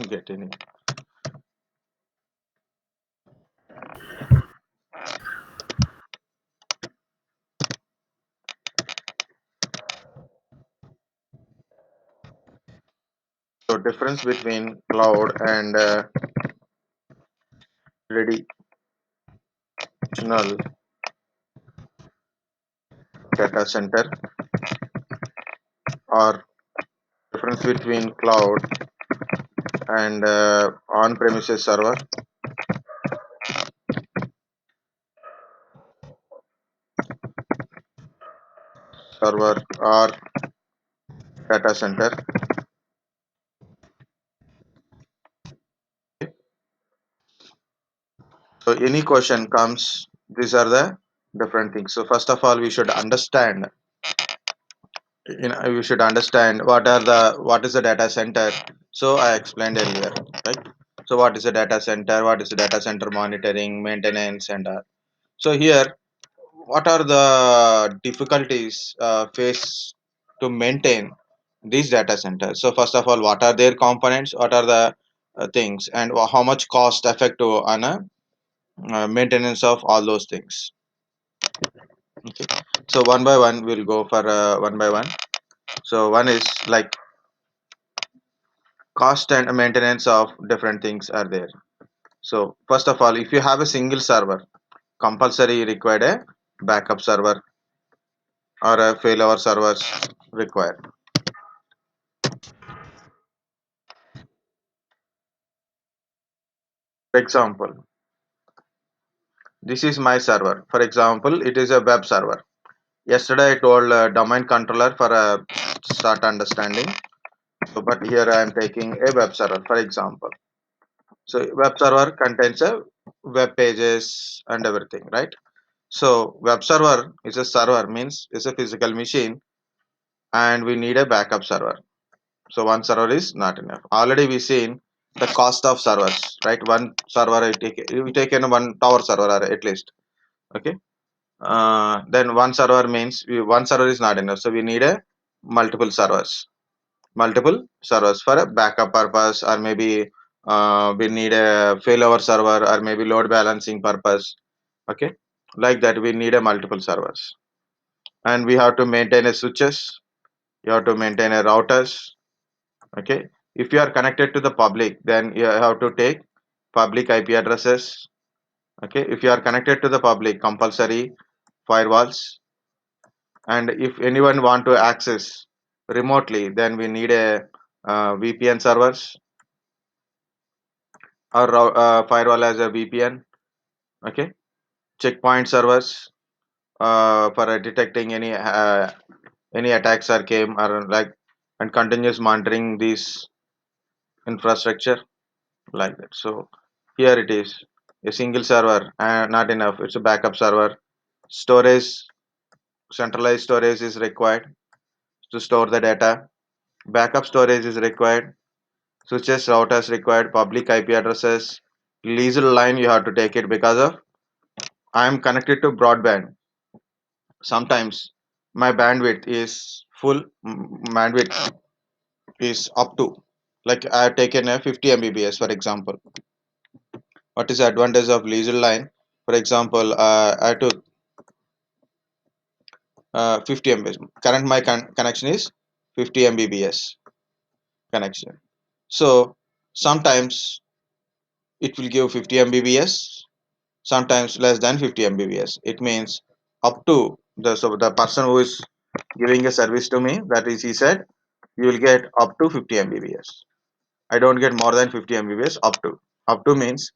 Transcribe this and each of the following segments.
get any. So difference between cloud and traditional data center, or difference between cloud and on-premises server or data center. So any question comes, these are the different things. So first of all, we should understand, we should understand what is the data center. So I explained earlier, right? So what is a data center? What is the data center monitoring, maintenance, and so here, what are the difficulties faced to maintain these data centers? So first of all, what are their components? What are the things, and how much cost effective on a maintenance of all those things? Okay. So one by one, we'll go for one by one. So one is like cost and maintenance of different things are there. So first of all, if you have a single server, compulsory required a backup server or a failover servers required. For example, this is my server. For example, it is a web server. Yesterday I told domain controller for a start understanding. So, but here I am taking a web server, for example. So web server contains a web pages and everything, right? So web server is a server, means it's a physical machine, and we need a backup server. So one server is not enough. Already we seen the cost of servers, right? One server we take in one tower server at least. Okay. Then one server means one server is not enough. So we need a multiple servers for a backup purpose, or maybe we need a failover server, or maybe load balancing purpose. Okay. Like that, we need a multiple servers, and we have to maintain a switches. You have to maintain a routers. Okay. If you are connected to the public, then you have to take public IP addresses. Okay. If you are connected to the public, compulsory firewalls. And if anyone want to access remotely, then we need a VPN servers, or firewall as a VPN. Okay. Checkpoint servers for detecting any attacks are came, or like, and continuous monitoring these infrastructure, like that. So here it is a single server, not enough. It's a backup server. Storage, centralized storage is required to store the data. Backup storage is required. Switches, routers required. Public IP addresses. Leased line, you have to take it, because of I am connected to broadband. Sometimes my bandwidth is full. Bandwidth is up to, like I have taken a 50 Mbps, for example. What is the advantage of leased line? For example, I took 50 Mbps. Current my connection is 50 Mbps connection. So sometimes it will give 50 Mbps, sometimes less than 50 Mbps. It means up to the person who is giving a service to me, that is, he said you will get up to 50 Mbps. I don't get more than 50 Mbps. Up to means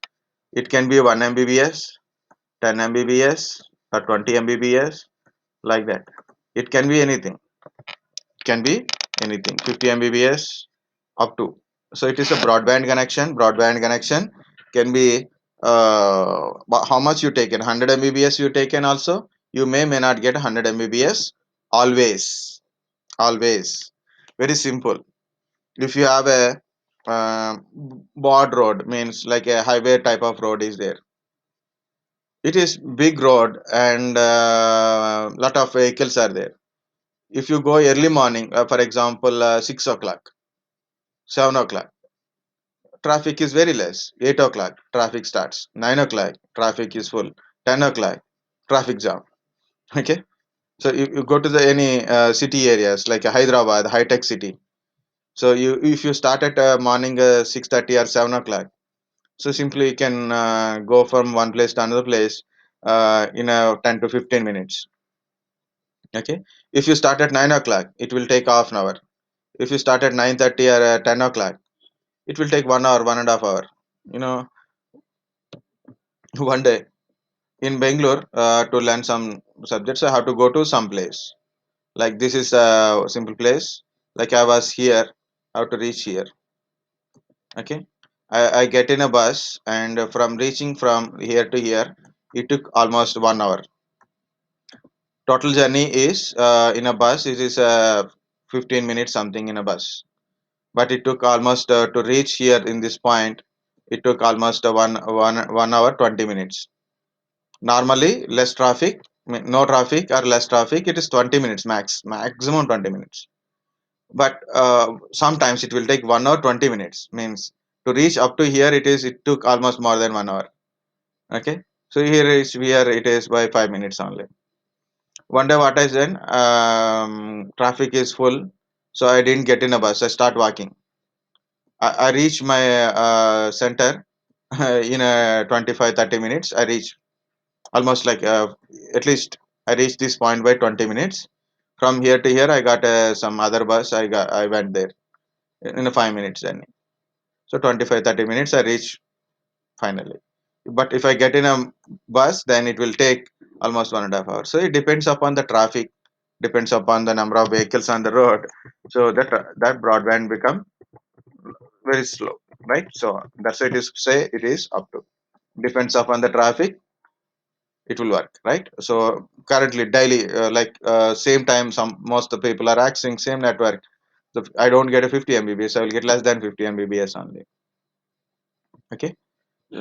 it can be 1 Mbps, 10 Mbps, or 20 Mbps, like that. It can be anything. It can be anything. 50 Mbps up to. So it is a broadband connection. Broadband connection can be how much you taken. 100 Mbps you taken also. You may not get 100 Mbps always. Always. Very simple. If you have a broad road, means like a highway type of road is there. It is big road, and lot of vehicles are there. If you go early morning, for example 6 o'clock, 7 o'clock, traffic is very less. 8 o'clock, traffic starts. 9 o'clock, traffic is full. 10 o'clock, traffic jam. Okay. So you go to the any city areas like Hyderabad, high tech city. So you if you start at morning 6:30 or 7 o'clock, so simply you can go from one place to another place in 10 to 15 minutes. Okay. If you start at 9 o'clock, it will take half an hour. If you start at 9:30 or 10 o'clock, it will take 1 hour, 1.5 hour. You know, one day in Bangalore to learn some subjects, I have to go to some place. Like this is a simple place. Like I was here, how to reach here. Okay. I get in a bus and from reaching from here to here, it took almost 1 hour. Total journey is in a bus, it is 15 minutes something in a bus. But it took almost to reach here in this point, it took almost 1 hour 20 minutes. Normally, less traffic, no traffic or less traffic, it is 20 minutes maximum 20 minutes. But sometimes it will take 1 hour 20 minutes. Means to reach up to here, it took almost more than 1 hour. Okay, so here it is by 5 minutes only. One day what I done, traffic is full, so I didn't get in a bus. I start walking. I reach my center in 25-30 minutes. I reach almost like at least I reached this point by 20 minutes. From here to here, I got some other bus. I went there in a 5 minutes journey. So 25-30 minutes I reach finally. But if I get in a bus, then it will take almost 1.5 hours. So it depends upon the traffic, depends upon the number of vehicles on the road. So that broadband become very slow, right? So that's why it is say it is up to depends upon the traffic, it will work, right? So currently daily like same time some most of the people are accessing same network. So I don't get a 50 Mbps, I will get less than 50 Mbps only. Okay.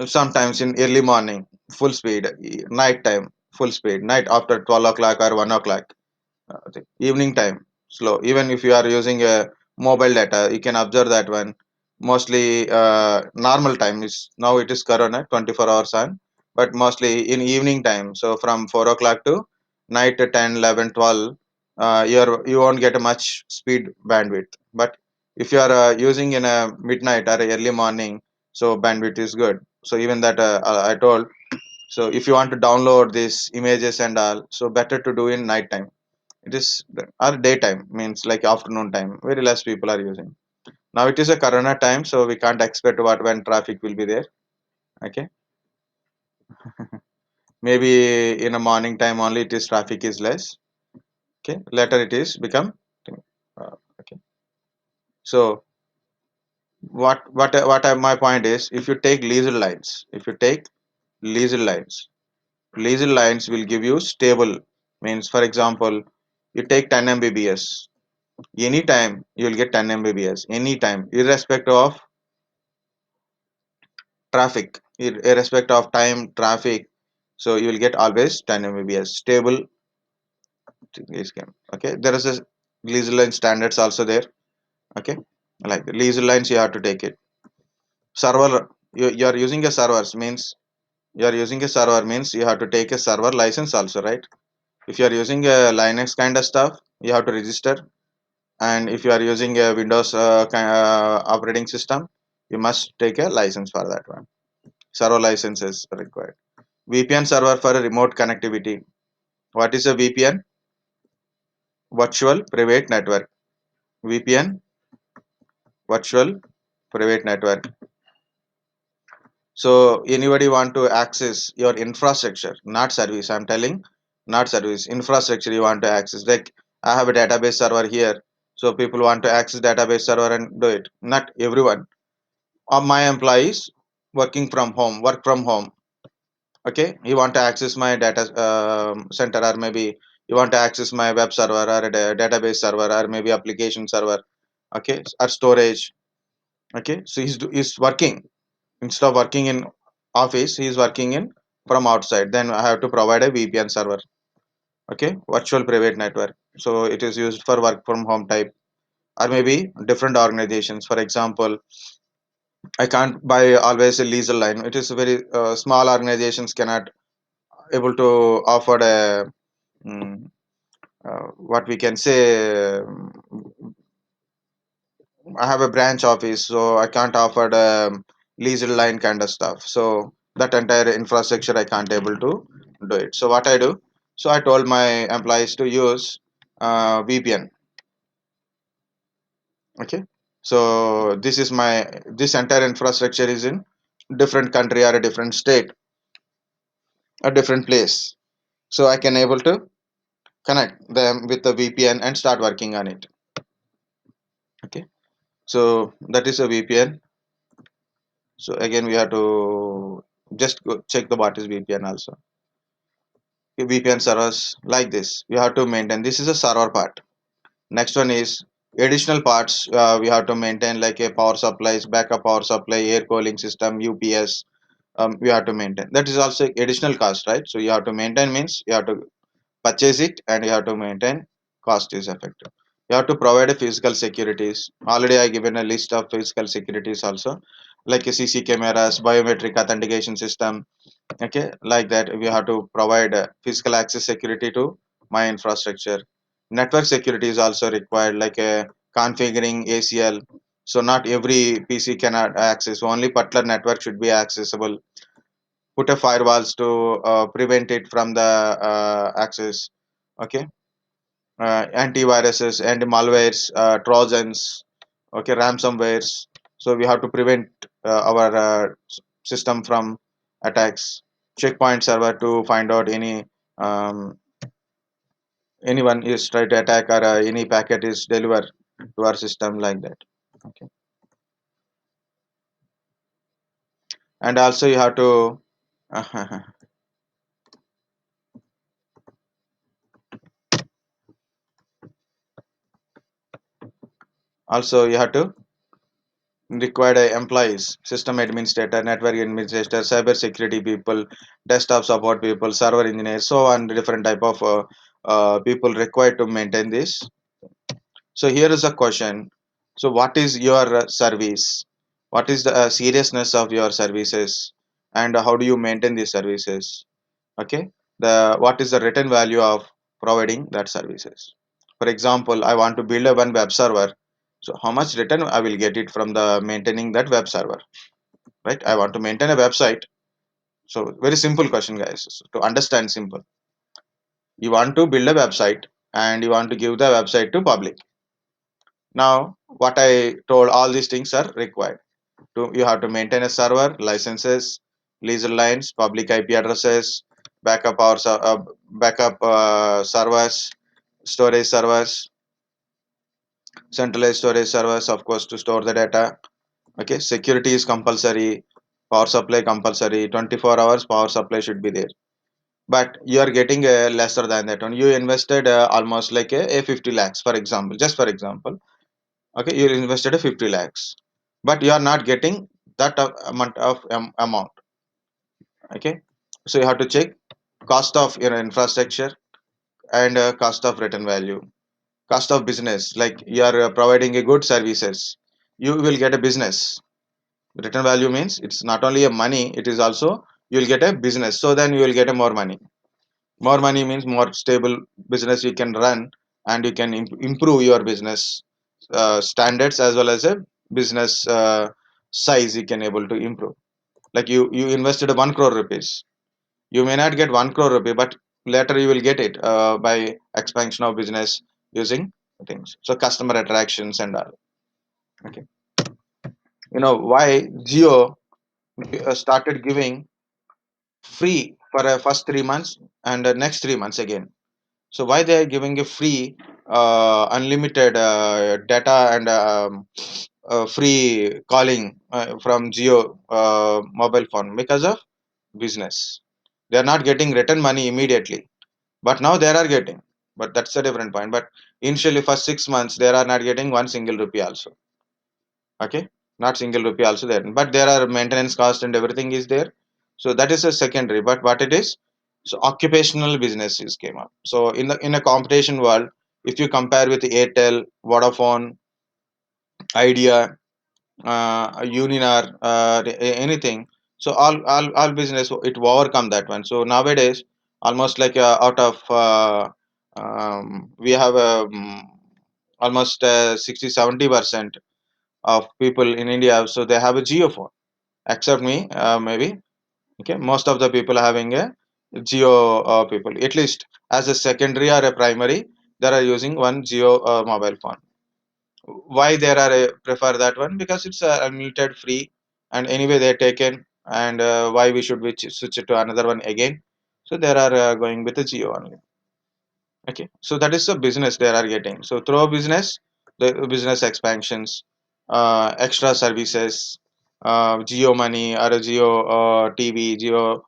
Sometimes in early morning full speed, night time full speed, night after 12 o'clock or 1 o'clock, evening time slow. Even if you are using a mobile data, you can observe that one mostly normal time is now it is corona 24 hours on, but mostly in evening time, so from 4 o'clock to night 10, 11, 12, you won't get a much speed bandwidth. But if you are using in a midnight or early morning, so bandwidth is good. So even that I told, so if you want to download these images and all, so better to do in night time. It is our daytime, means like afternoon time. Very less people are using. Now it is a corona time, so we can't expect what when traffic will be there. Okay, maybe in a morning time only it is traffic is less. Okay, later it is become. Okay, so my point is, if you take leisure lines, leisure lines, leisure lines will give you stable. Means for example, you take 10 Mbps. Anytime you will get 10 Mbps. Anytime, irrespective of traffic, irrespective of time traffic, so you will get always 10 Mbps stable scheme. Okay, there is a leisure line standards also there. Okay, like leisure lines you have to take it. Server, you are using a servers means you are using a server means you have to take a server license also, right? If you are using a Linux kind of stuff, you have to register. And if you are using a Windows operating system, you must take a license for that one. Server license is required. VPN server for remote connectivity. What is a VPN? Virtual Private Network. VPN, Virtual Private Network. So anybody want to access your infrastructure, not service. I'm telling, not service. Infrastructure you want to access. Like I have a database server here, so people want to access database server and do it. Not everyone. Or my employees working from home, work from home. Okay, you want to access my data center, or maybe you want to access my web server or a database server or maybe application server. Okay, or storage. Okay, so he's working instead of working in office, he's working in from outside, then I have to provide a VPN server. Okay, virtual private network. So it is used for work from home type, or maybe different organizations. For example, I can't buy always a leisure line. It is very small organizations cannot able to offer a mm, what we can say. I have a branch office, so I can't offer the leisure line kind of stuff. So that entire infrastructure I can't able to do it. So what I do? So I told my employees to use VPN. Okay. So this is my this entire infrastructure is in different country or a different state, a different place. So I can able to connect them with the VPN and start working on it. Okay. So that is a VPN. So again, we have to just go check the what is VPN also. VPN servers like this. We have to maintain. This is a server part. Next one is additional parts. We have to maintain like a power supplies, backup power supply, air cooling system, UPS. We have to maintain. That is also additional cost, right? So you have to maintain means you have to purchase it and you have to maintain. Cost is effective. You have to provide a physical securities. Already I given a list of physical securities also, like a CC cameras, biometric authentication system. Okay, like that we have to provide physical access security to my infrastructure. Network security is also required, like a configuring ACL. So not every PC cannot access, only particular network should be accessible. Put a firewalls to prevent it from the access. Okay. Antiviruses and malwares, trojans, okay, ransomwares. So we have to prevent our system from attacks. Checkpoint server to find out anyone is try to attack or any packet is delivered to our system, like that. Okay. And also you have to also you have to required employees, system administrator, network administrator, cyber security people, desktop support people, server engineers, so on, different type of people required to maintain this. So here is a question. So what is your service? What is the seriousness of your services, and how do you maintain these services? Okay, the what is the written value of providing that services? For example, I want to build a one web server. So how much return I will get it from the maintaining that web server, right? I want to maintain a website. So very simple question, guys. So to understand simple, you want to build a website and you want to give the website to public. Now, what I told, all these things are required. To you have to maintain a server, licenses, leased lines, public IP addresses, backup or backup servers, storage servers, centralized storage servers, of course, to store the data. Okay, security is compulsory, power supply compulsory, 24 hours power supply should be there. But you are getting a lesser than that one. You invested almost like a 50 lakhs, for example, just for example. Okay, you invested a 50 lakhs, but you are not getting that amount of amount. Okay, so you have to check cost of your infrastructure and cost of return value, cost of business. Like you are providing a good services, you will get a business. Return value means it's not only a money, it is also you will get a business, so then you will get a more money. More money means more stable business you can run, and you can improve your business standards as well as a business size you can able to improve. Like you invested 1 crore rupees, you may not get 1 crore rupee, but later you will get it by expansion of business using things, so customer attractions and all. Okay, you know why Geo started giving free for first 3 months and next 3 months again. So why they are giving a free unlimited data and free calling from Geo mobile phone? Because of business. They are not getting return money immediately, but now they are getting. But that's a different point. But initially, for 6 months, they are not getting one single rupee also. Okay, not single rupee also there, but there are maintenance cost and everything is there. So that is a secondary. But what it is, so occupational businesses came up. So in a competition world, if you compare with Airtel, Vodafone, Idea, Uninar, anything. So all business it will overcome that one. So nowadays, almost like out of we have almost 60-70% of people in India, so they have a Geo phone. Except me, maybe. Okay, most of the people are having a Geo people. At least as a secondary or a primary, they are using one Geo mobile phone. Why there are prefer that one? Because it's unlimited free, and anyway they're taken. And why we should switch it to another one again? So there are going with the Geo only. Okay, so that is the business they are getting. So through business, the business expansions, extra services, Geo Money or a Geo TV, Geo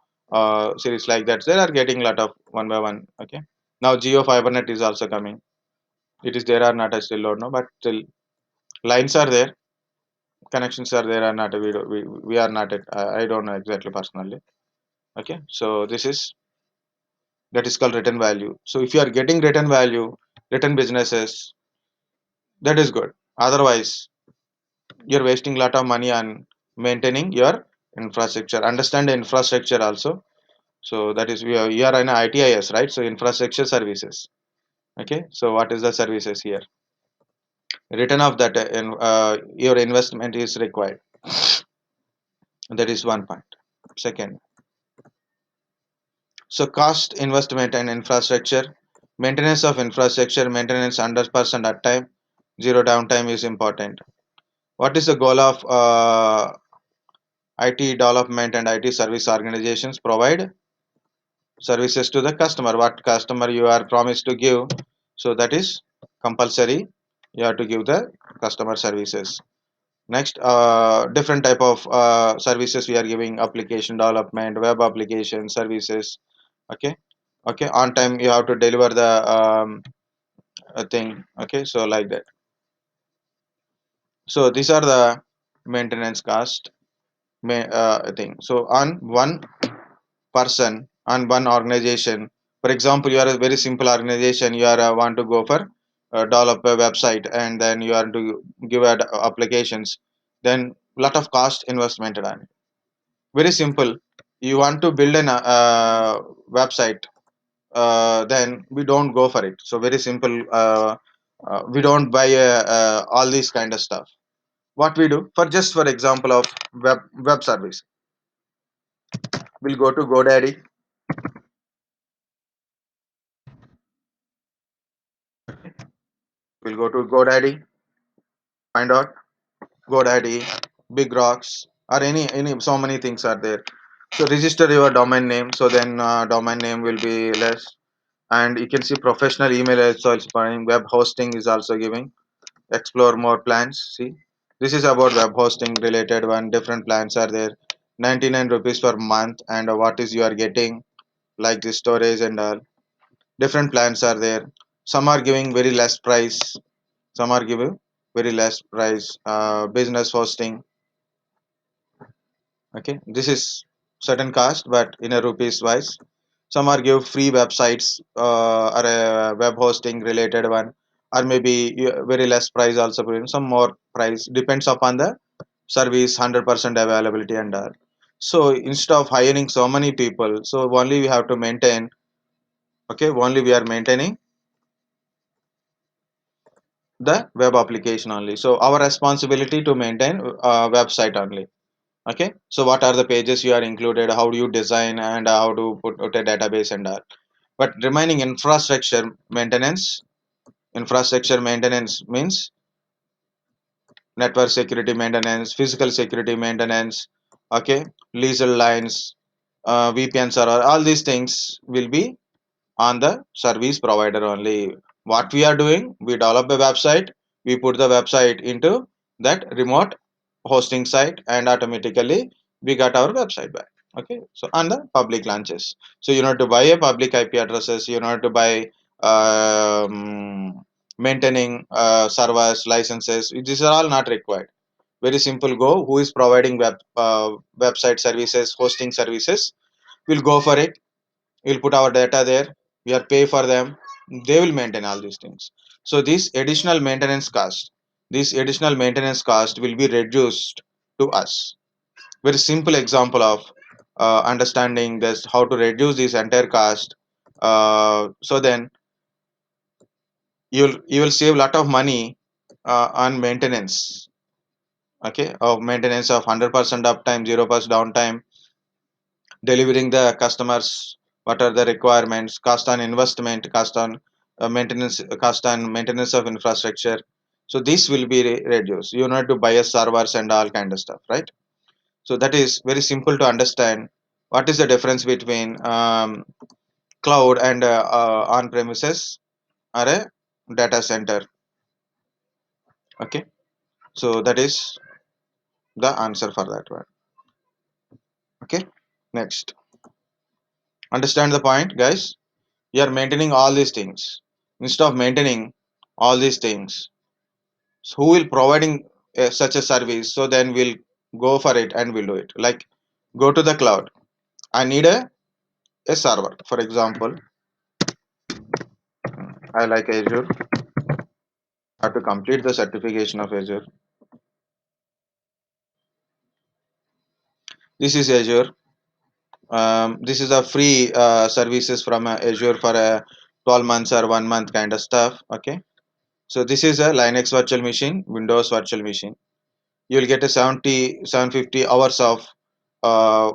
series like that. They are getting lot of one by one. Okay, now Geo FiberNet is also coming. It is there or not? I still don't know, but still lines are there, connections are there or not. We are not. I don't know exactly personally. Okay, so this is that is called return value. So if you are getting return value, return businesses, that is good. Otherwise, you're wasting a lot of money on maintaining your infrastructure. Understand the infrastructure also. So that is we are in ITIS, right? So infrastructure services. Okay. So what is the services here? Return of that your investment is required. That is one point. Second, so cost investment and infrastructure, maintenance of infrastructure, maintenance 100% uptime, zero downtime is important. What is the goal of IT development and IT service organizations? Provide services to the customer. What customer you are promised to give, so that is compulsory. You have to give the customer services. Next, different type of services we are giving: application development, web application services. Okay, okay. On time you have to deliver the thing. Okay, so like that. So these are the maintenance cost thing. So on one person, on one organization, for example, you are a very simple organization, you are want to go for develop a website, and then you are to give applications, then lot of cost investment on it. Very simple. You want to build an website, then we don't go for it. So very simple. We don't buy all these kind of stuff. What we do, for just for example of web service, we'll go to GoDaddy. We'll go to GoDaddy, find out GoDaddy, Big Rocks, or any so many things are there. So register your domain name. So then domain name will be less, and you can see professional email also is fine. Web hosting is also giving. Explore more plans. See, this is about web hosting related one. Different plans are there. 99 rupees per month, and what is you are getting, like the storage and all. Different plans are there. Some are giving very less price. Some are giving very less price. Business hosting. Okay, this is certain cost, but in a rupees wise. Some are give free websites or a web hosting related one, or maybe very less price also. Some more price depends upon the service, 100% availability and all. So instead of hiring so many people, so only we have to maintain. Okay, only we are maintaining the web application only. So our responsibility to maintain website only. Okay, so what are the pages you are included, how do you design, and how to put a database and all. But remaining infrastructure maintenance means network security maintenance, physical security maintenance. Okay, legal lines, VPN server, all these things will be on the service provider only. What we are doing, we develop a website, we put the website into that remote hosting site, and automatically we got our website back. Okay, so on the public launches, so you need to buy a public IP addresses, you need to buy maintaining servers licenses. These are all not required. Very simple. Go, who is providing website services, hosting services, we'll go for it. We'll put our data there, we are pay for them, they will maintain all these things. So this additional maintenance cost, this additional maintenance cost will be reduced to us. Very simple example of understanding this, how to reduce this entire cost. So then you will save a lot of money on maintenance. Okay, of maintenance of 100% uptime, 0% downtime, delivering the customers what are the requirements, cost on investment, cost on maintenance, cost on maintenance of infrastructure. So this will be reduced. You need to buy a servers and all kind of stuff, right? So that is very simple to understand. What is the difference between cloud and on premises or a data center? Okay, so that is the answer for that one. Okay, next, understand the point, guys. You are maintaining all these things. Instead of maintaining all these things, so who will providing such a service? So then we'll go for it and we'll do it. Like, go to the cloud. I need a server. For example, I like Azure. I have to complete the certification of Azure. This is Azure. This is a free services from Azure for 12 months or 1 month kind of stuff. Okay. So this is a Linux virtual machine, Windows virtual machine. You will get a 750 hours of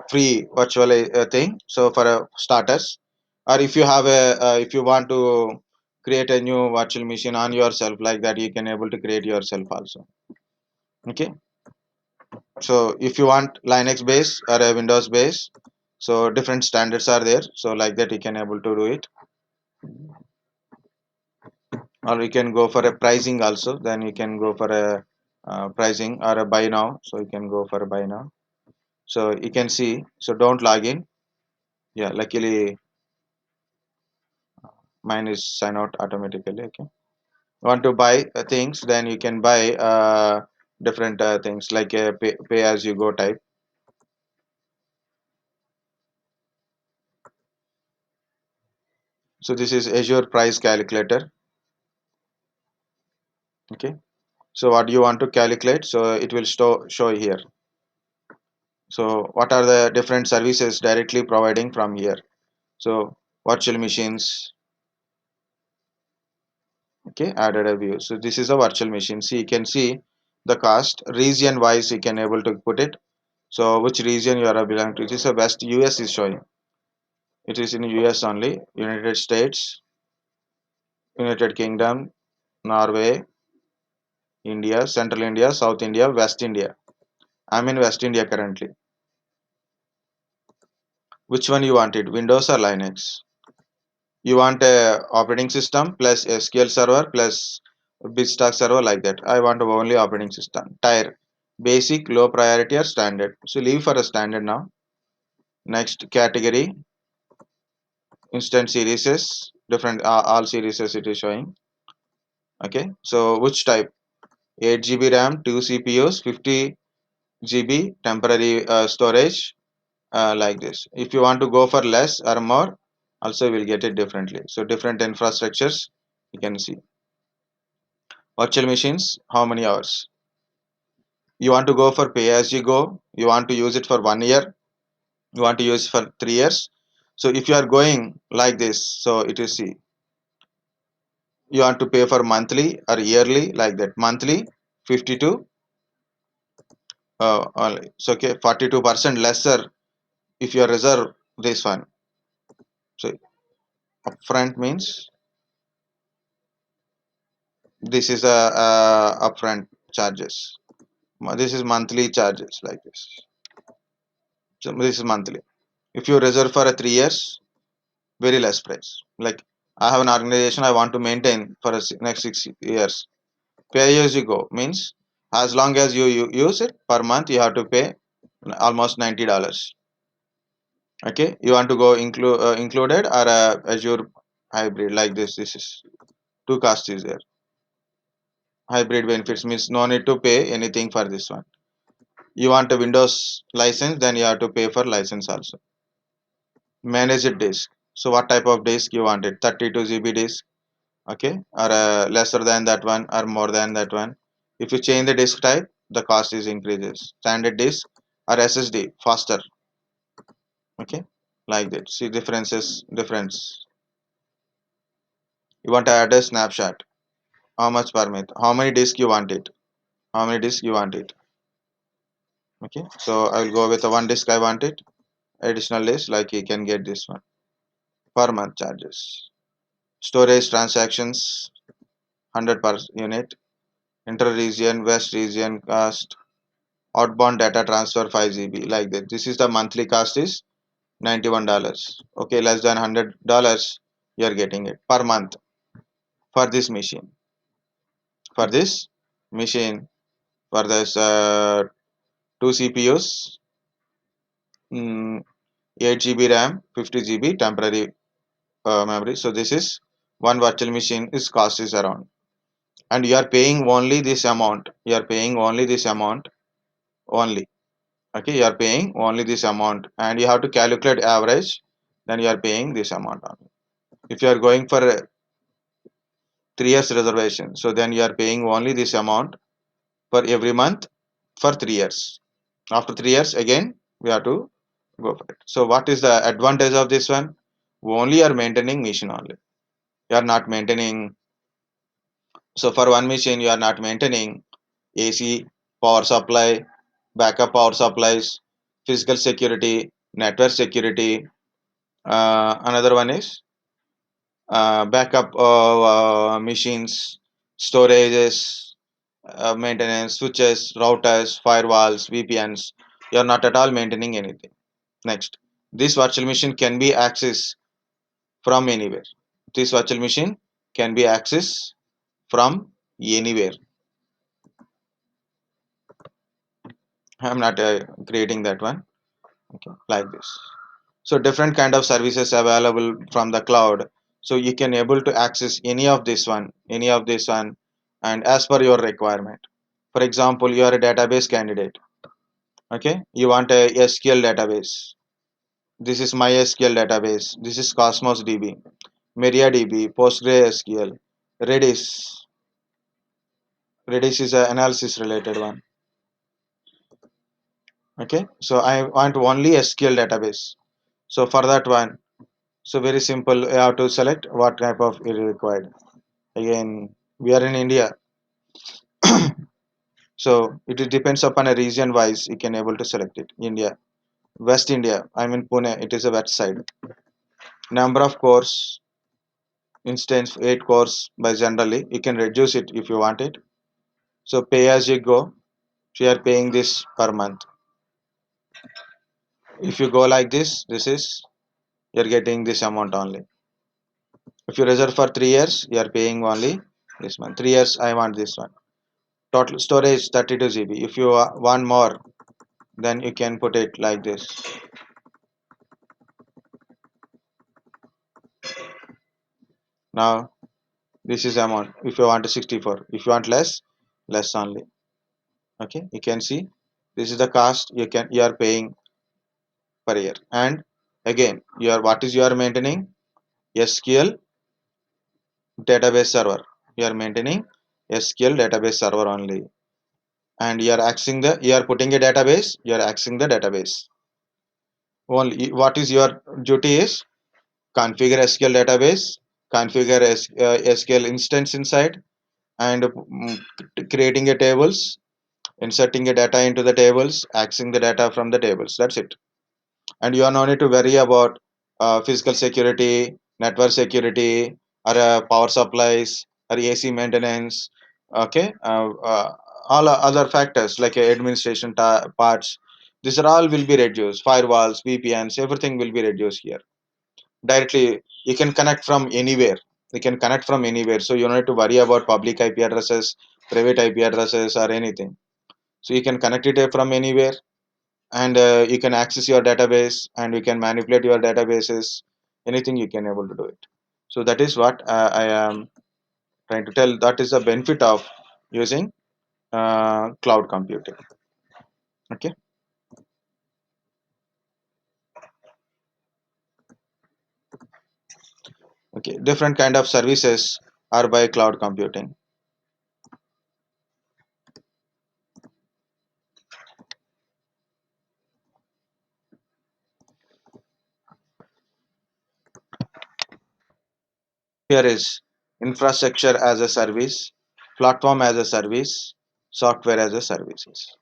free virtual thing. So for starters, or if you have a if you want to create a new virtual machine on yourself like that, you can able to create yourself also. Okay. So if you want Linux base or a Windows base, so different standards are there. So like that, you can able to do it, or you can go for a pricing also. Then you can go for a pricing or a buy now. So you can go for a buy now. So you can see. So don't log in. Yeah, luckily mine is sign out automatically. Okay. Want to buy things? Then you can buy different things like a pay as you go type. So this is Azure price calculator. Okay. So what you want to calculate, so it will show here. So what are the different services directly providing from here? So virtual machines. Okay, added a view. So this is a virtual machine. See, you can see the cost region wise. You can able to put it. So which region you are belong to? It is a West US is showing. It is in US only. United States, United Kingdom, Norway, India, Central India, South India, West India. I'm in West India currently. Which one you wanted? Windows or Linux? You want a operating system plus SQL server plus BitStack server like that. I want only operating system. Tier basic, low priority or standard. So leave for a standard now. Next category, instant series, different all series it is showing. Okay, so which type? 8 GB RAM, 2 CPUs, 50 GB temporary storage, like this. If you want to go for less or more, also we'll get it differently. So different infrastructures you can see. Virtual machines, how many hours? You want to go for pay as you go. You want to use it for 1 year. You want to use it for 3 years. So if you are going like this, so it is, see, you want to pay for monthly or yearly like that. Monthly 52, so okay, 42% lesser if you reserve this one. So upfront means this is a upfront charges. This is monthly charges like this. So this is monthly. If you reserve for a 3 years, very less price. Like, I have an organization I want to maintain for a next 6 years. Pay as you go means as long as you use it per month, you have to pay almost $90. Okay, you want to go included or Azure hybrid like this. This is two costs is there. Hybrid benefits means no need to pay anything for this one. You want a Windows license, then you have to pay for license also. Managed disk. So what type of disk you wanted? 32 GB disk, okay, or lesser than that one or more than that one. If you change the disk type, the cost is increases. Standard disk or SSD faster. Okay, like that. See difference. You want to add a snapshot. How much per month? How many disk you want it? How many disk you want it? Okay, so I will go with the one disk I want it. Additional disk, like you can get this one per month charges. Storage transactions 100 per unit. Inter region, west region cost. Outbound data transfer 5 GB, like that. This is the monthly cost is $91. Okay, less than $100 you are getting it per month for this machine. For this machine, for this two CPUs, 8 GB RAM, 50 GB temporary memory. So this is one virtual machine is cost is around, and you are paying only this amount. You are paying only this amount only. Okay, you are paying only this amount, and you have to calculate average. Then you are paying this amount only. If you are going for a 3 years reservation, so then you are paying only this amount for every month for 3 years. After 3 years, again we have to go for it. So what is the advantage of this one? Only you are maintaining machine only. You are not maintaining. So for one machine, you are not maintaining AC, power supply, backup power supplies, physical security, network security. Another one is backup machines, storages, maintenance, switches, routers, firewalls, VPNs. You are not at all maintaining anything. Next, this virtual machine can be accessed from anywhere. This virtual machine can be accessed from anywhere. I'm not creating that one. Okay, like this. So different kind of services available from the cloud. So you can able to access any of this one, and as per your requirement. For example, you are a database candidate. Okay, you want a SQL database. This is MySQL database. This is Cosmos DB, MariaDB, PostgreSQL, Redis. Redis is an analysis related one. Okay, so I want only SQL database. So for that one, so very simple. You have to select what type of it is required. Again, we are in India, so it depends upon a region wise. You can able to select it. India, West India. I'm in Pune. It is a west side. Number of cores, instance 8 cores by generally. You can reduce it if you want it. So pay as you go. If you are paying this per month. If you go like this is you're getting this amount only. If you reserve for 3 years, you are paying only this one. 3 years, I want this one. Total storage 32 GB. If you want more, then you can put it like this. Now this is amount. If you want 64, if you want less only. Okay, you can see this is the cost you are paying per year. And again, what is you are maintaining? SQL database server. You are maintaining SQL database server only, and you are putting a database. You are accessing the database only. What is your duty is configure SQL database, configure SQL instance inside, and creating a tables, inserting a data into the tables, accessing the data from the tables. That's it. And you are no need to worry about physical security, network security, or power supplies, or AC maintenance. Okay, all other factors like administration parts. These are all will be reduced. Firewalls, VPNs, everything will be reduced here. Directly, you can connect from anywhere. You can connect from anywhere, so you don't need to worry about public IP addresses, private IP addresses, or anything. So you can connect it from anywhere, and you can access your database, and you can manipulate your databases. Anything you can able to do it. So that is what I am trying to tell. That is the benefit of using cloud computing. Okay. Okay, different kind of services are by cloud computing. Here is infrastructure as a service, platform as a service, software as a services.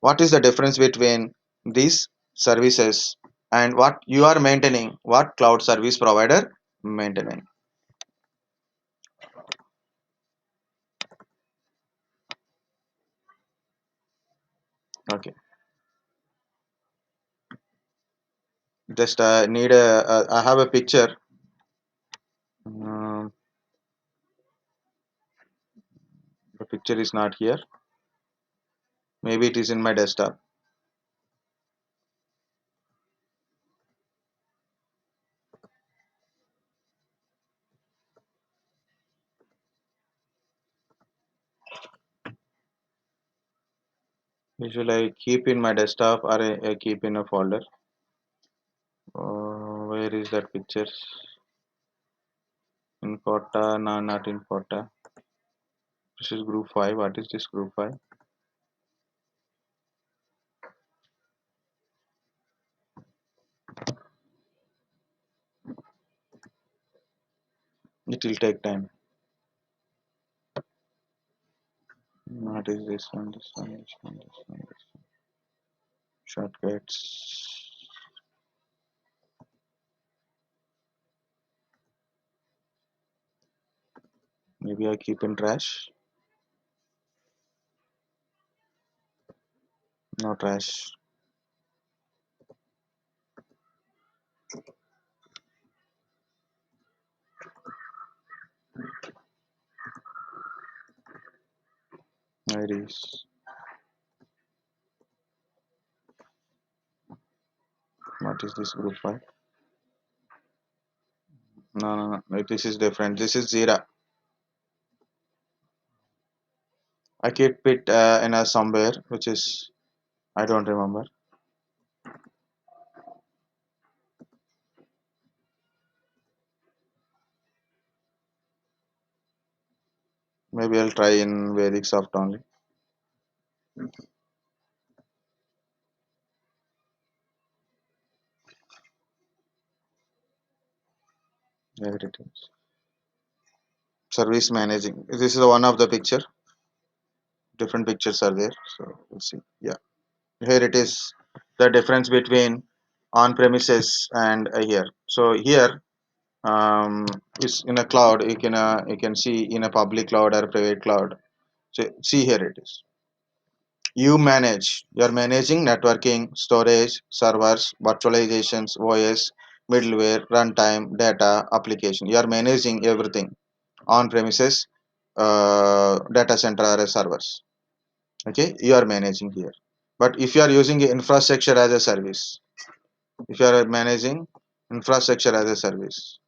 What is the difference between these services and what you are maintaining, what cloud service provider maintaining? Okay, just need I have a picture. Um, the picture is not here. Maybe it is in my desktop. Usually I keep in my desktop or I keep in a folder. Where is that picture? In Porta? No, not in Porta. This is group 5. What is this group 5? It will take time. What is this one? This one, this one, this one, this one. Shortcuts. Maybe I keep in trash. No trash. Where is? What is this group 5? No, no, no. This is different. This is Zira. I keep it in a somewhere, which is I don't remember. Maybe I'll try in Vedic Soft only. There it is. Service managing. This is one of the picture. Different pictures are there. So we'll see. Yeah. Here it is. The difference between on premises and here. So here is in a cloud. You can see in a public cloud or private cloud. So see here it is. You're managing networking, storage, servers, virtualizations, OS, middleware, runtime, data, application. You are managing everything on premises, data center or servers. Okay, you are managing here. But if you are using infrastructure as a service, if you are managing infrastructure as a service,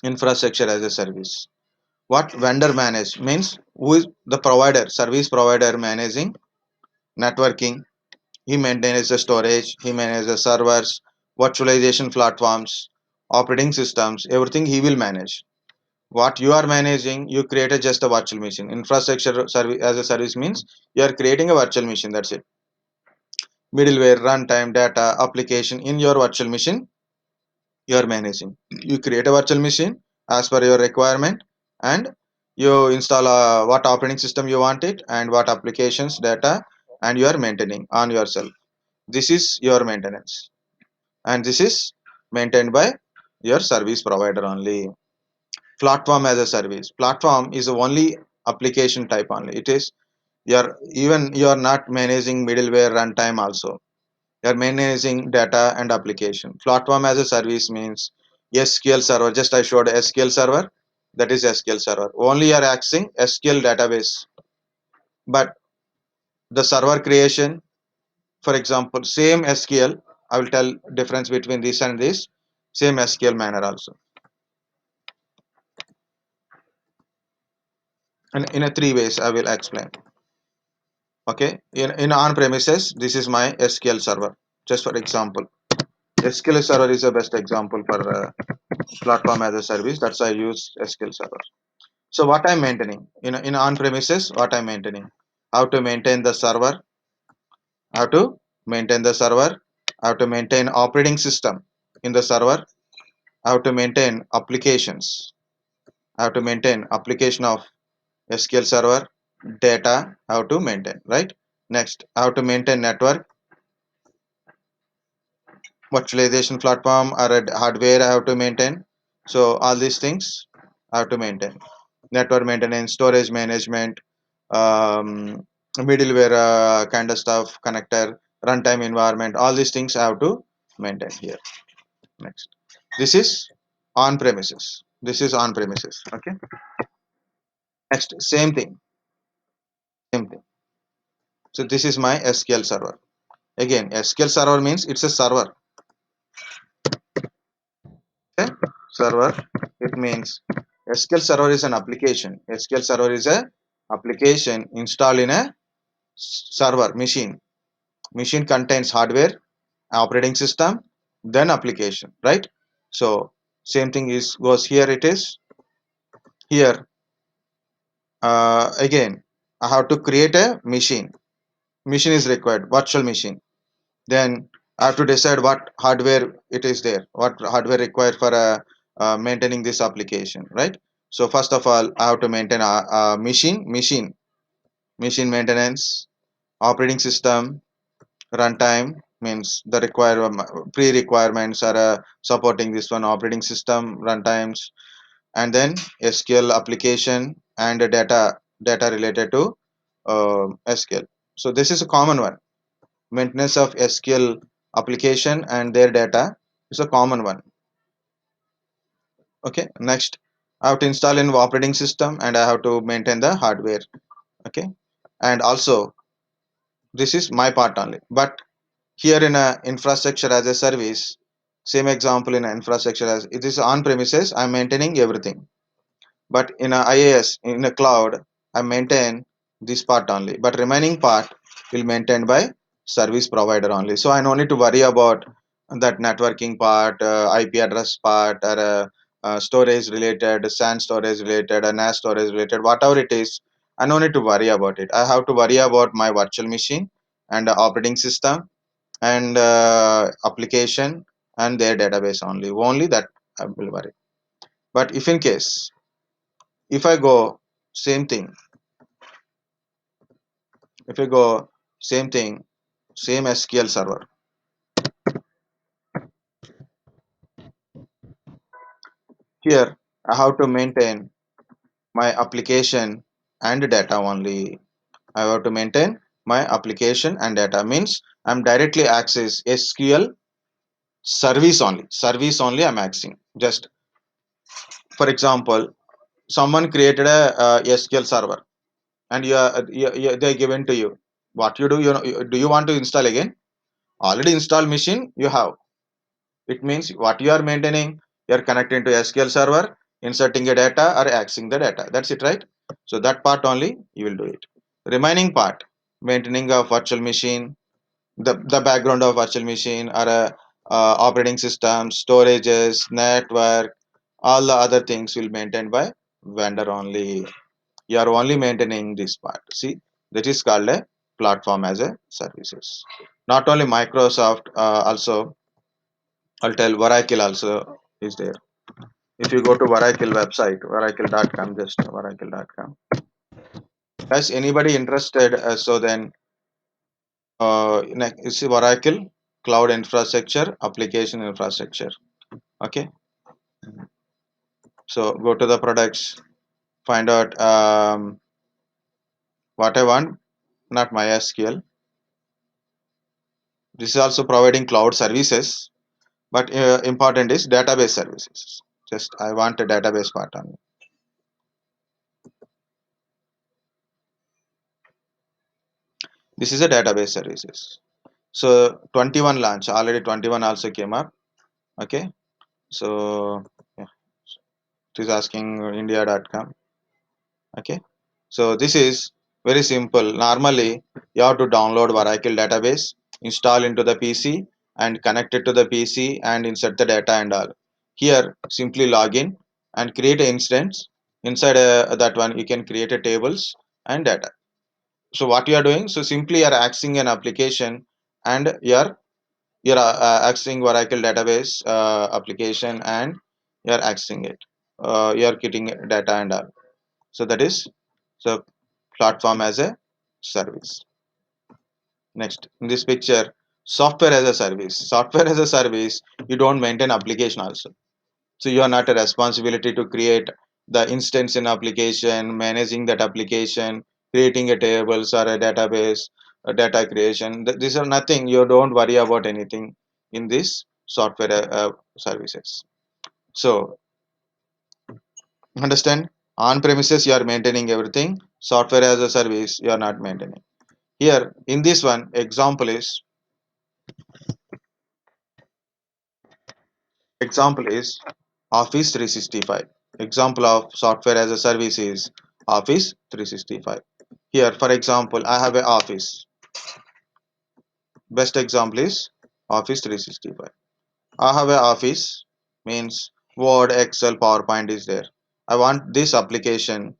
infrastructure as a service, what vendor manage means who is the provider, service provider managing networking. He maintains the storage, he manages the servers, virtualization platforms, operating systems, everything he will manage. What you are managing, you created just a virtual machine. Infrastructure service as a service means you are creating a virtual machine. That's it. Middleware, runtime, data, application in your virtual machine you are managing. You create a virtual machine as per your requirement and you install what operating system you want it and what applications, data, and you are maintaining on yourself. This is your maintenance and this is maintained by your service provider only. Platform as a service, platform is the only application type only. It is you are not managing middleware runtime also. You are managing data and application. Platform as a service means SQL server. Just I showed SQL server. That is SQL server. Only you are accessing SQL database. But the server creation, for example, same SQL. I will tell difference between this and this. Same SQL manner also. And in a three ways I will explain. Okay. In on premises, this is my SQL server. Just for example, SQL server is the best example for platform as a service. That's why I use SQL server. So what I'm maintaining in on premises, what I'm maintaining, how to maintain the server, how to maintain the server, how to maintain operating system. in the server, I have to maintain applications. I have to maintain application of SQL Server, data I have to maintain, right? Next, I have to maintain network, virtualization platform or a hardware I have to maintain. So all these things I have to maintain. Network maintenance, storage management, middleware kind of stuff, connector, runtime environment, all these things I have to maintain here. Next, this is on premises. This is on premises. Okay. Next, same thing. So this is my SQL server. Again, SQL server means it's a server. Okay, server. It means SQL server is an application. SQL server is a application installed in a server machine. Machine contains hardware, operating system, then application, right? So same thing is goes here. It is here again. I have to create a machine. Machine is required, virtual machine. Then I have to decide what hardware it is there, what hardware required for maintaining this application, right? So first of all, I have to maintain a machine maintenance, operating system, runtime means the pre-requirements are supporting this one, operating system, runtimes, and then SQL application and data related to SQL. So this is a common one. Maintenance of SQL application and their data is a common one. Okay, next I have to install an operating system and I have to maintain the hardware. Okay, and also this is my part only. But here in a infrastructure as a service, same example in a infrastructure as it is on premises, I'm maintaining everything. But in a IaaS in a cloud, I maintain this part only. But remaining part will maintained by service provider only. So I no need to worry about that networking part, IP address part, or storage related, SAN storage related, NAS storage related, whatever it is. I no need to worry about it. I have to worry about my virtual machine and operating system and application and their database only. Only that I will worry. But if in case if I go same thing, if I go same thing, same SQL server, here I have to maintain my application and data only. I have to maintain my application and data means I'm directly access SQL service only. Service only I'm accessing. Just for example, someone created a SQL server and they given to you. What you do, do you want to install again? Already installed machine you have. It means what you are maintaining, you are connecting to SQL server, inserting a data or accessing the data. That's it, right? So that part only you will do it. Remaining part, maintaining a virtual machine, the background of virtual machine or a operating system, storages, network, all the other things will maintained by vendor only. You are only maintaining this part. See, that is called a platform as a services. Not only Microsoft, also I'll tell Oracle also is there. If you go to Oracle website, oracle.com, just oracle.com. Has anybody interested? So then, it's Oracle cloud infrastructure, application infrastructure. Okay. So go to the products, find out what I want, not MySQL. This is also providing cloud services, but important is database services. Just I want a database part only. This is a database services. So 21 launch already 21 also came up. Okay. So yeah, it is asking india.com. Okay. So this is very simple. Normally you have to download Oracle database, install into the PC and connect it to the PC and insert the data and all. Here simply log in and create an instance. Inside that one you can create a tables and data. So what you are doing? So simply you are accessing an application and you are you're accessing Oracle database application, and you're accessing it. You're getting data and all. So that is so platform as a service. Next, in this picture, software as a service. Software as a service, you don't maintain application also. So you are not a responsibility to create the instance in application, managing that application, creating a tables or a database, a data creation. These are nothing. You don't worry about anything in this software services. So understand, on premises you are maintaining everything. Software as a service you are not maintaining. Here in this one example is Office 365. Example of software as a service is Office 365. Here, for example, I have a Office. Best example is Office 365. I have a Office means Word, Excel, PowerPoint is there. I want this application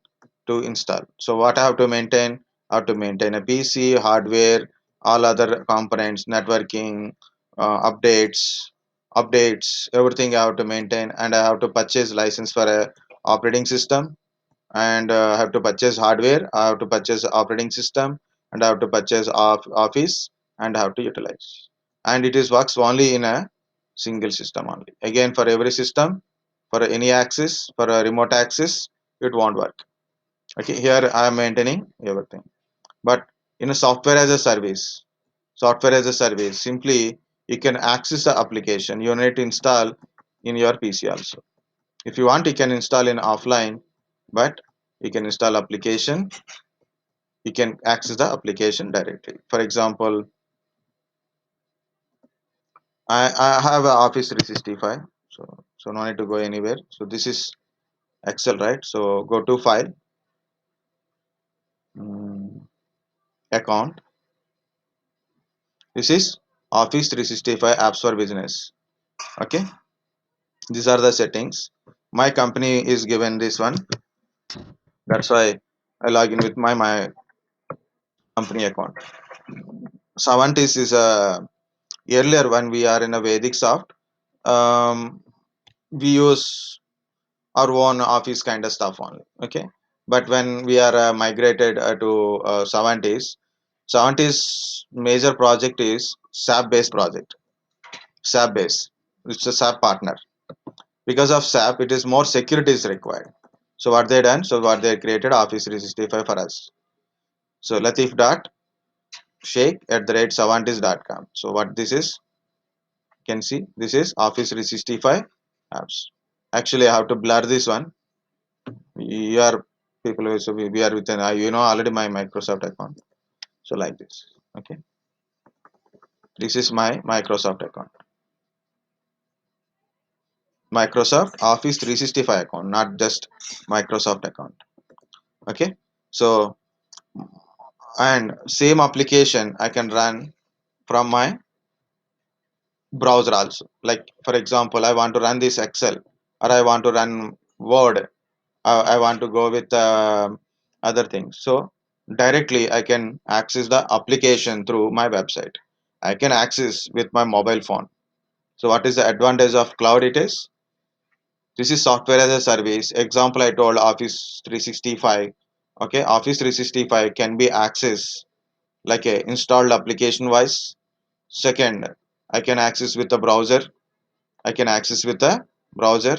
to install. So what I have to maintain? I have to maintain a PC, hardware, all other components, networking, updates, everything I have to maintain, and I have to purchase license for a operating system, and I have to purchase hardware, I have to purchase operating system, and I have to purchase office, and I have to utilize. And it is works only in a single system only. Again, for every system, for any access, for a remote access, it won't work. Okay, here I am maintaining everything. But in a software as a service, simply you can access the application. You need to install in your PC also. If you want, you can install in offline, but you can install application, you can access the application directly. For example, I have a Office 365, so no need to go anywhere. So this is Excel, right? So go to file, mm, account. This is Office 365 apps for business. Okay, these are the settings. My company is given this one. That's why I log in with my company account. Savantis is a earlier when we are in a Vedic soft. We use our own office kind of stuff only. Okay, but when we are migrated to Savantis major project is SAP based project. SAP based, it's a SAP partner. Because of SAP, it is more security is required. So what they done? So what they created Office 365 for us. So Latif dot Sheikh at the rate savantis.com. So what this is, you can see this is Office 365 apps. Actually, I have to blur this one. You are people so we are within already my Microsoft account. So like this. Okay, this is my Microsoft account. Microsoft Office 365 account, not just Microsoft account. Okay, so and same application I can run from my browser also. Like for example, I want to run this Excel, or I want to run Word. I want to go with other things. So directly I can access the application through my website. I can access with my mobile phone. So what is the advantage of cloud? It is this is software as a service. Example I told Office 365. Okay, Office 365 can be accessed like a installed application wise. Second, I can access with the browser. I can access with the browser.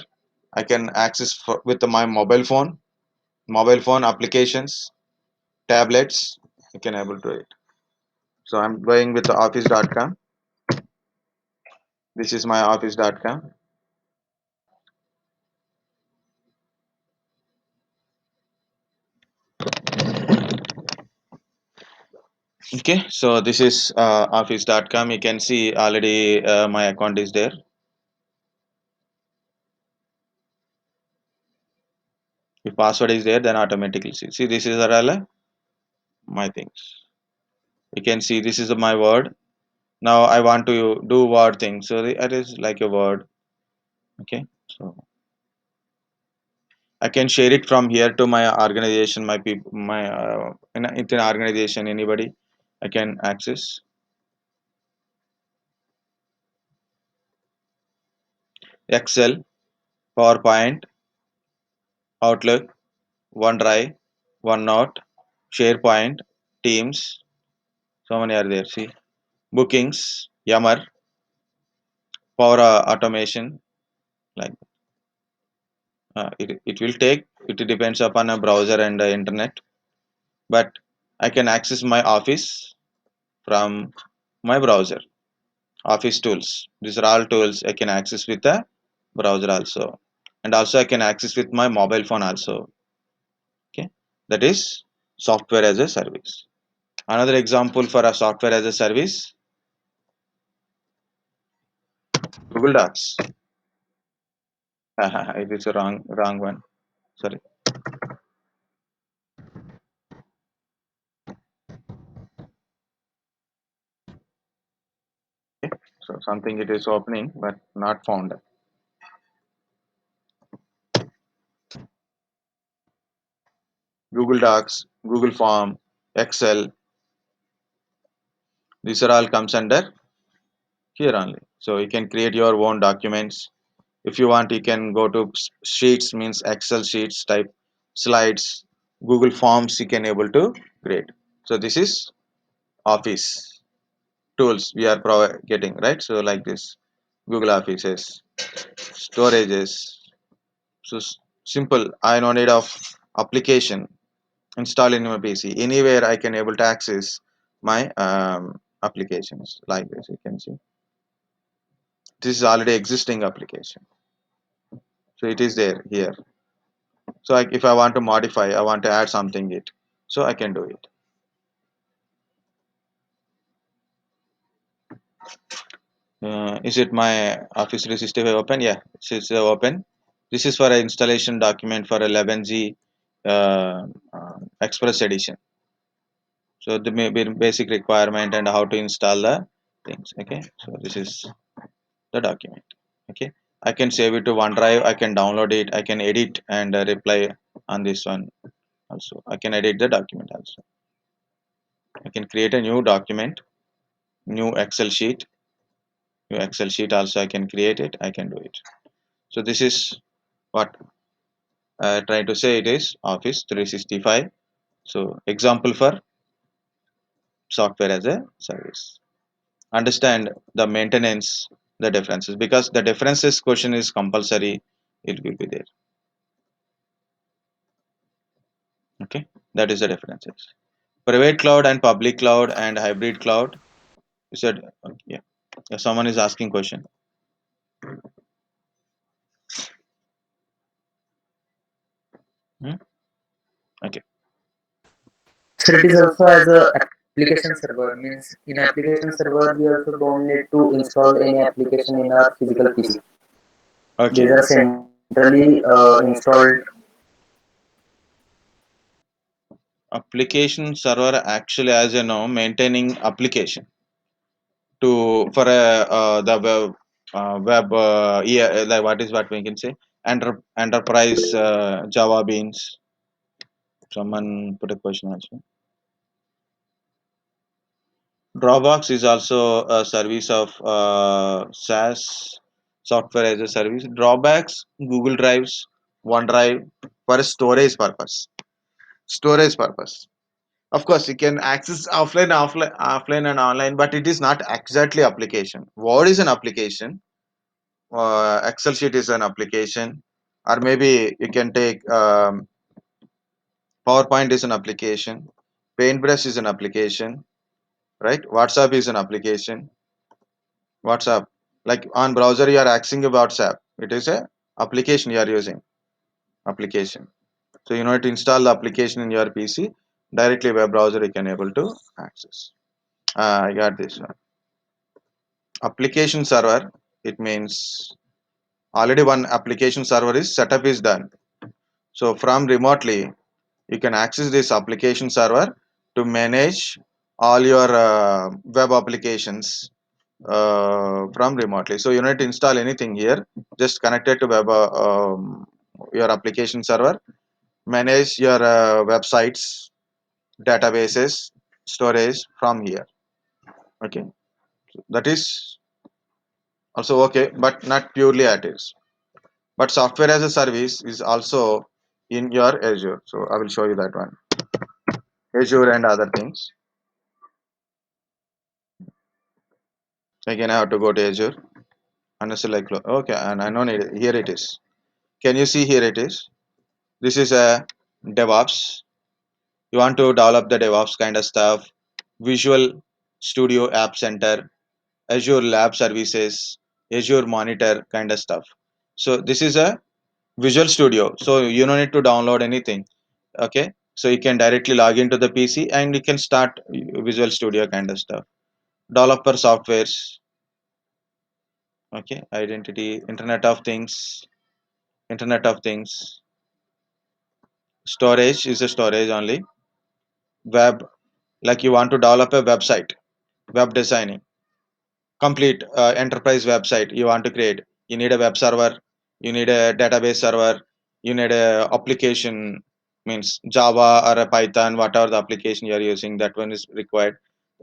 I can access with my mobile phone applications, tablets. I can able to it. So I'm going with the office.com. This is my office.com. Okay, so this is office.com. You can see already my account is there. If password is there, then automatically see this is all my things. You can see this is my word. Now I want to do word thing. So it is like a word. Okay, so I can share it from here to my organization, my people, my in an organization, anybody I can access. Excel, PowerPoint, Outlook, OneDrive, OneNote, SharePoint, Teams. So many are there. See, bookings, Yammer, Power Automation. Like it will take. It depends upon a browser and internet. But I can access my Office from my browser. Office tools. These are all tools I can access with the browser also, and also I can access with my mobile phone also. Okay, that is software as a service. Another example for a software as a service, Google Docs. It is a wrong one. Sorry. Okay. So something it is opening but not found. Google Docs, Google Form, Excel. These are all comes under here only. So you can create your own documents. If you want, you can go to sheets, means Excel sheets type, slides, Google Forms you can able to create. So this is Office tools we are getting, right? So like this, Google Offices, storages. So simple. I no need of application install in my PC. Anywhere I can able to access my applications like this. You can see this is already existing application. So it is there here. So if I want to modify, I want to add something it, so I can do it. Is it my Office 365 open? Yeah, it's open. This is for an installation document for 11G Express Edition. So the basic requirement and how to install the things. Okay, so this is the document. Okay, I can save it to OneDrive. I can download it. I can edit and reply on this one also. I can edit the document also. I can create a new document, new Excel sheet. New Excel sheet also I can create it. I can do it. So this is what I try to say. It is Office 365. So example for software as a service. Understand the maintenance, the differences, because the differences question is compulsory. It will be there. Okay, that is the differences. Private cloud and public cloud and hybrid cloud. You said yeah. Yeah, someone is asking question. Hmm? Okay. So it is also as a application server. Means in application server we also don't need to install any application in our physical PC. Okay. These are centrally installed. Application server actually, as you know, maintaining application to for a the web yeah, like what we can say, enterprise Java beans. Someone put a question also. Dropbox is also a service of SaaS, software as a service. Dropbox, Google Drives, OneDrive for storage purpose. Storage purpose. Of course, you can access offline and online, but it is not exactly application. What is an application? Excel sheet is an application, or maybe you can take PowerPoint is an application, Paintbrush is an application, right? WhatsApp is an application. WhatsApp, like on browser, you are accessing a WhatsApp. It is a application you are using. Application. So you know to install the application in your PC directly web browser. You can able to access. I got this one. Application server. It means already one application server is setup is done. So from remotely, you can access this application server to manage all your web applications from remotely. So you need to install anything here, just connect it to web your application server, manage your websites, databases, storage from here. Okay, that is also okay, but not purely at it. But software as a service is also in your Azure. So I will show you that one. Azure and other things. Again, I have to go to Azure and select. Okay, and I know it. Here it is. Can you see here it is? This is a DevOps. You want to develop the DevOps kind of stuff. Visual Studio App Center, Azure Lab Services, Azure Monitor kind of stuff. So this is a Visual Studio. So you don't need to download anything. Okay. So you can directly log into the PC and you can start Visual Studio kind of stuff. Developer softwares. Okay. Identity, Internet of Things. Storage is a storage only. Web, like you want to develop a website, web designing, complete enterprise website you want to create. You need a web server, you need a database server, you need a application, means Java or a Python, whatever the application you are using, that one is required.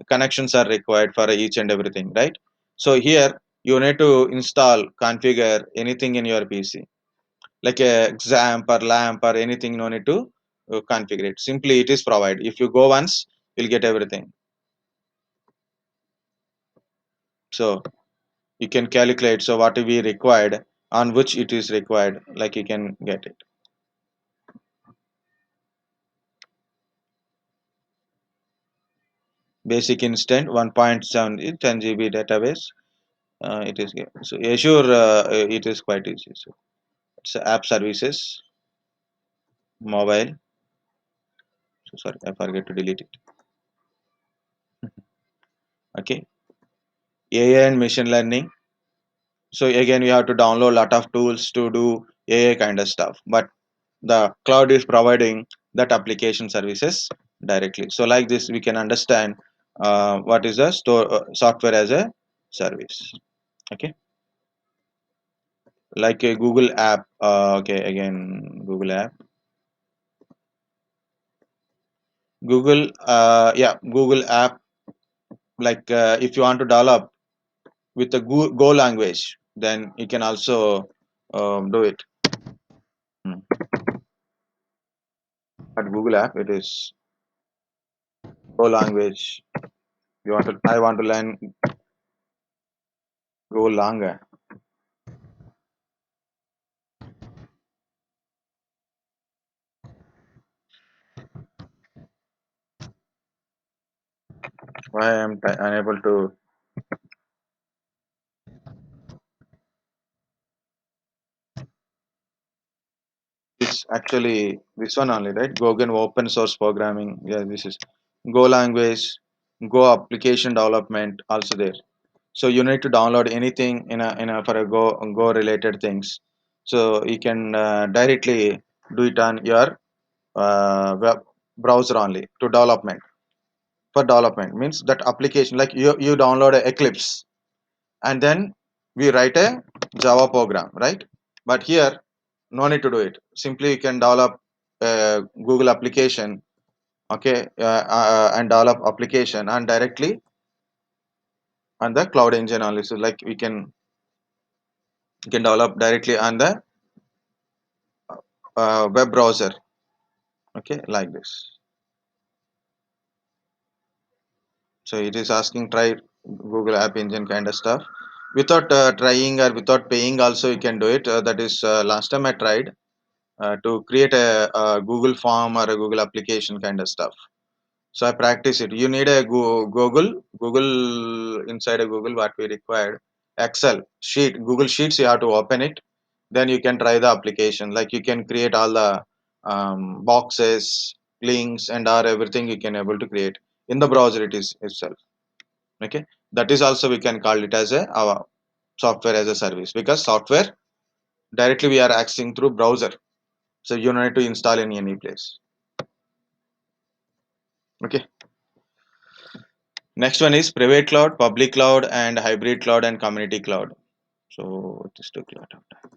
Connections are required for each and everything, right? So here you need to install, configure anything in your PC, like a XAMPP or LAMP or anything, no need to configure it. Simply it is provided. If you go once, you'll get everything. So you can calculate, so what we required, on which it is required, like you can get it. Basic instant 1.7 10 GB database. It is, so Azure, it is quite easy. So it's app services, mobile. So sorry, I forget to delete it. Okay, AI and machine learning. So again, we have to download a lot of tools to do AI kind of stuff, but the cloud is providing that application services directly. So like this we can understand what is a store software as a service. Okay, like a Google app. Okay, again, Google app, Google, yeah, Google app. Like if you want to develop with the Go language, then you can also do it. Hmm. At Google app it is Go language. You want to, I want to learn Go lang. Why I am unable to. It's actually this one only, right? Gogan open source programming. Yeah, this is Go language, Go application development also there. So you need to download anything in a for a Go related things. So you can directly do it on your web browser only to development. For development means that application, like you download a Eclipse and then we write a Java program, right? But here no need to do it. Simply you can develop a Google application, okay, and develop application and directly on the cloud engine only. So like we can develop directly on the web browser, okay, like this. So it is asking try Google App Engine kind of stuff. Without trying or without paying also you can do it. That is last time I tried to create a Google form or a Google application kind of stuff. So I practice it. You need a Google, inside a Google what we required, Excel sheet, Google Sheets, you have to open it, then you can try the application. Like you can create all the boxes, links and or everything you can able to create in the browser it is itself. Okay, that is also we can call it as a our software as a service, because software directly we are accessing through browser, so you don't need to install in any place. Okay, next one is private cloud, public cloud, and hybrid cloud and community cloud. So this took a lot of time.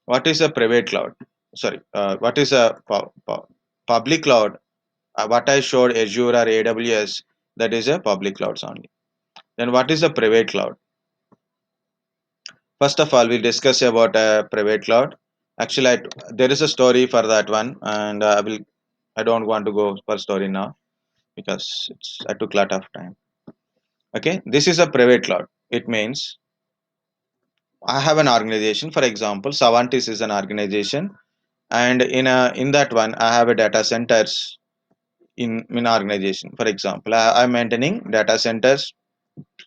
What is a private cloud? Sorry, what is a public cloud? What I showed, Azure or AWS, that is a public clouds only. Then what is a private cloud? First of all, we'll discuss about a private cloud. Actually, there is a story for that one, and I don't want to go for story now because I took a lot of time. Okay, this is a private cloud. It means I have an organization. For example, Savantis is an organization, and in that one, I have a data centers in organization. For example, I'm maintaining data centers,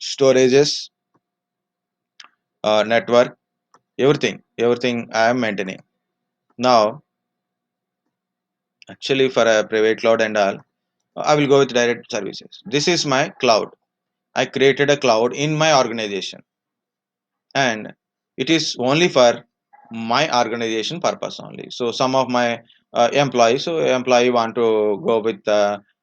storages, network, everything I am maintaining. Now, actually, for a private cloud and all, I will go with direct services. This is my cloud. I created a cloud in my organization, and it is only for my organization purpose only. So some of my employees, so employee want to go with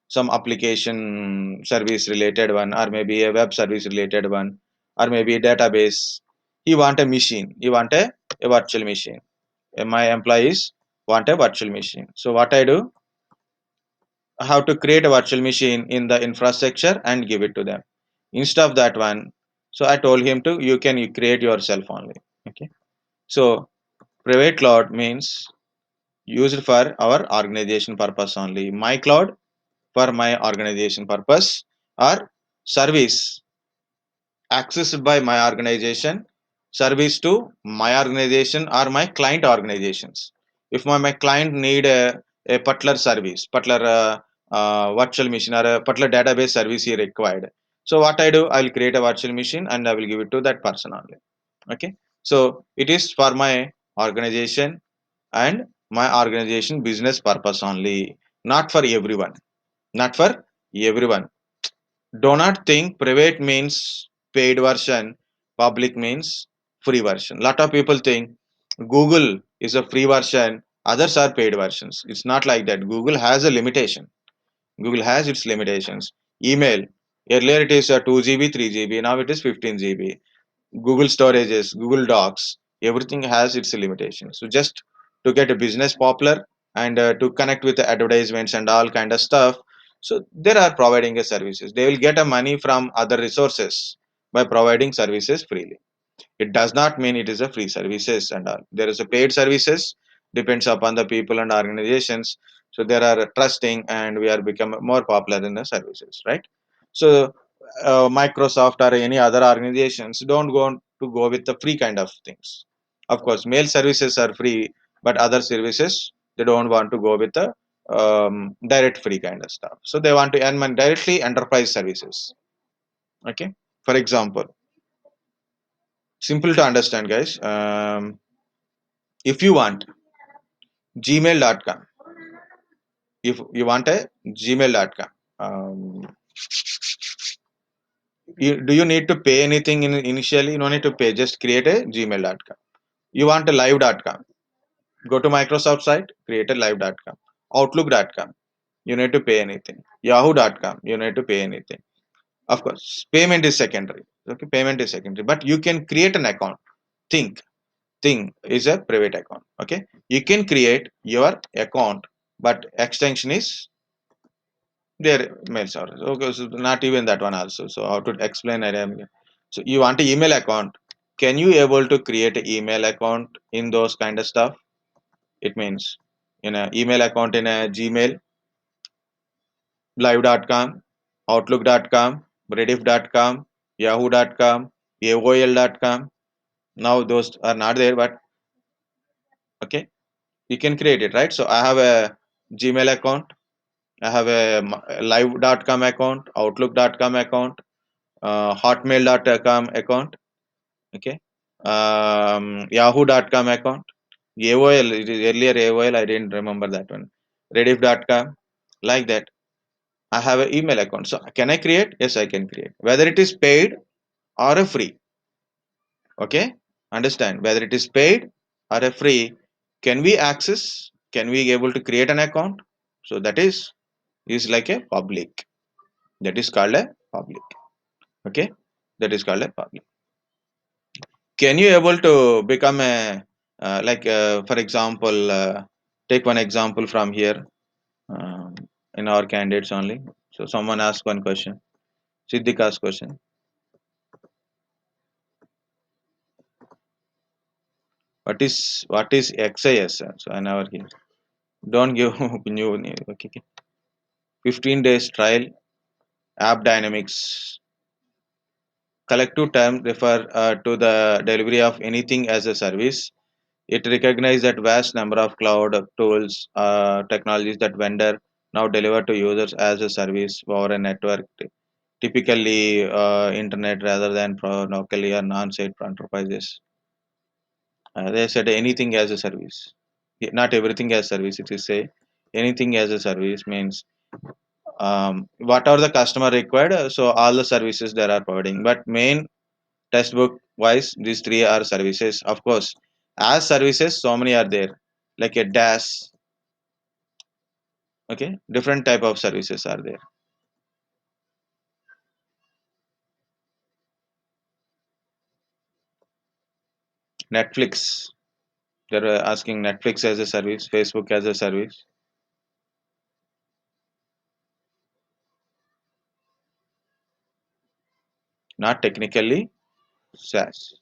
some application service related one, or maybe a web service related one, or maybe a database. He want a machine. He want a virtual machine. My employees want a virtual machine. So what I do, how to create a virtual machine in the infrastructure and give it to them. Instead of that one, so I told him to you create yourself only. Okay, so private cloud means used for our organization purpose only. My cloud for my organization purpose, or service accessed by my organization, service to my organization or my client organizations. If my client need a particular service, particular virtual machine or a particular database service he required, so what I do, I'll create a virtual machine and I will give it to that person only. Okay, so it is for my organization and my organization business purpose only, not for everyone, not for everyone. Do not think private means paid version, public means free version. Lot of people think Google is a free version, others are paid versions. It's not like that. Google has a limitation. Google has its limitations. Email, earlier it is a 2 GB, 3 GB, now it is 15 GB. Google storages, Google Docs, everything has its limitations. So just to get a business popular and to connect with the advertisements and all kind of stuff, so they are providing a services. They will get a money from other resources by providing services freely. It does not mean it is a free services and all. There is a paid services, depends upon the people and organizations. So there are trusting and we are become more popular in the services, right? So Microsoft or any other organizations don't go with the free kind of things. Of course, mail services are free, but other services they don't want to go with the direct free kind of stuff. So they want to earn money directly enterprise services. Okay, for example, simple to understand, guys. If you want gmail.com, if you want a gmail.com, do you need to pay anything initially? You don't need to pay, just create a gmail.com. You want a live.com, go to Microsoft site, create a live.com. Outlook.com, you need to pay anything. Yahoo.com, you need to pay anything. Of course, payment is secondary. Okay, payment is secondary, but you can create an account. Think thing is a private account. Okay, you can create your account, but extension is their mail service. Okay, so not even that one also. So how to explain it? So you want an email account, can you able to create an email account in those kind of stuff? It means in a email account in a Gmail, live.com, outlook.com, rediff.com, yahoo.com, aol.com. Now those are not there, but okay, you can create it, right? So I have a Gmail account, I have a live.com account, outlook.com account, hotmail.com account. Okay, yahoo.com account, AOL, it is earlier AOL, I didn't remember that one, rediff.com, like that. I have an email account. So can I create? Yes, I can create, whether it is paid or a free. Okay, understand, whether it is paid or a free, can we access, can we able to create an account? So that is like a public, that is called a public. Okay, that is called a public. Can you able to become a for example, take one example from here, um, in our candidates only. So someone asked one question, Siddiq asked question. what is XIS? So I never hear. Don't give new. Okay, okay. 15 days trial. App Dynamics. Collective term refer to the delivery of anything as a service. It recognizes that vast number of cloud tools, technologies that vendor now deliver to users as a service over a network, typically internet rather than locally or non-state enterprises. They said anything as a service. Not everything as service. It is say anything as a service means whatever the customer required. So all the services they are providing. But main textbook wise, these three are services. Of course, as services, so many are there. Like a dash, okay, different type of services are there. Netflix, they're asking Netflix as a service, Facebook as a service. Not technically SaaS.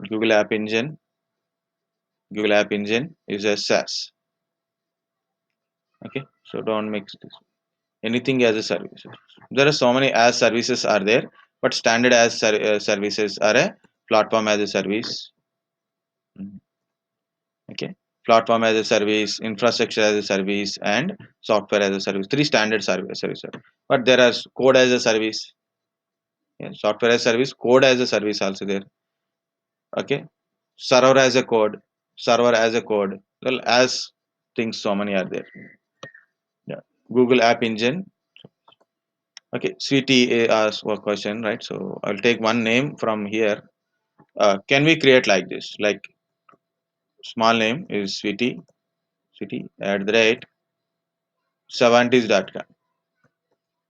Google App Engine, Google App Engine is a SaaS. Okay, so don't mix this. Anything as a service. There are so many as services are there, but standard as services are a platform as a service. Mhm. Okay, platform as a service, infrastructure as a service, and software as a service. Three standard services. But there are code as a service, yeah, software as a service, code as a service also there. Okay, server as a code, server as a code. Well, as things, so many are there. Yeah, Google App Engine. Okay, Sweetie asked a question, right? So I'll take one name from here. Can we create like this? Like small name is Sweetie at the rate Savantis.com.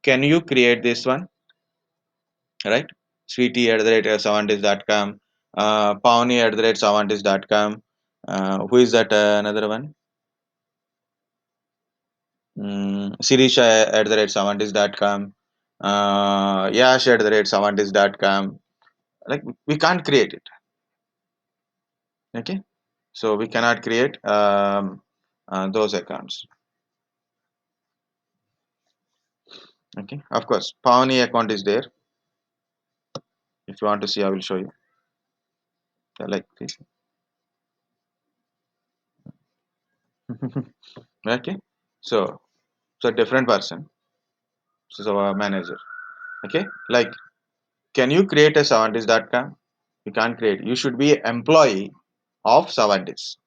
Can you create this one? Right? Sweetie at the rate Savantis.com. Pawnee at the rate Savantis.com. Who is that? Another one? Sirisha at the rate Savantis.com. Yash at the rate Savantis.com. Like we can't create it. Okay, so we cannot create those accounts. Okay, of course, Pawnee account is there. If you want to see, I will show you. Like this. Okay, so different person. This is our manager. Okay, like can you create a Savantis.com? You can't create. You should be employee of Savantis.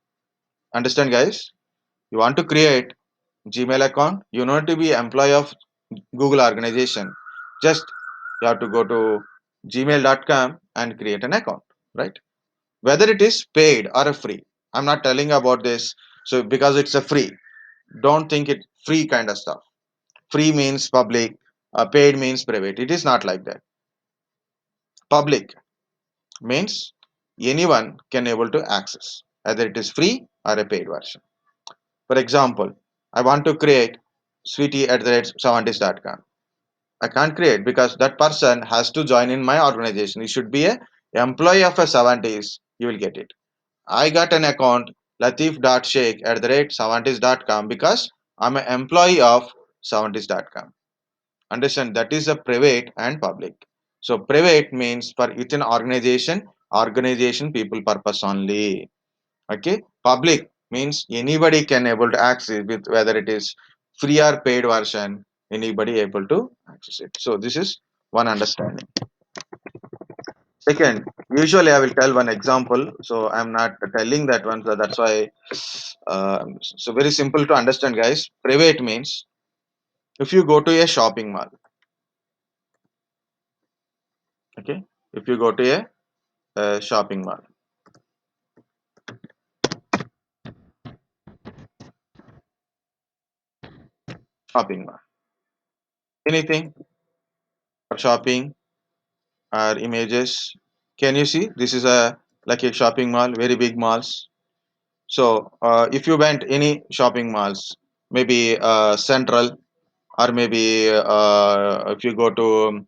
Understand, guys? You want to create Gmail account, you need to be employee of Google organization. Just you have to go to gmail.com and create an account, right? Whether it is paid or a free. I'm not telling about this. So because it's a free, don't think it free kind of stuff. Free means public, paid means private. It is not like that. Public means anyone can able to access, whether it is free or a paid version. For example, I want to create sweetie at the rate Savantis.com. I can't create because that person has to join in my organization. He should be a employee of a Savantis. You will get it. I got an account latif.sheikh at the rate Savantis.com because I'm an employee of Savantis.com. Understand that is a private and public. So private means for within organization people purpose only. Okay, public means anybody can able to access with whether it is free or paid version, anybody able to access it. So this is one understanding. Second, usually I will tell one example, so I'm not telling that one, so that's why so very simple to understand, guys. Private means if you go to a shopping mall. Okay, if you go to a shopping mall, shopping mall, anything for shopping or images. Can you see this is a like a shopping mall, very big malls. So if you went any shopping malls, maybe Central, or maybe if you go to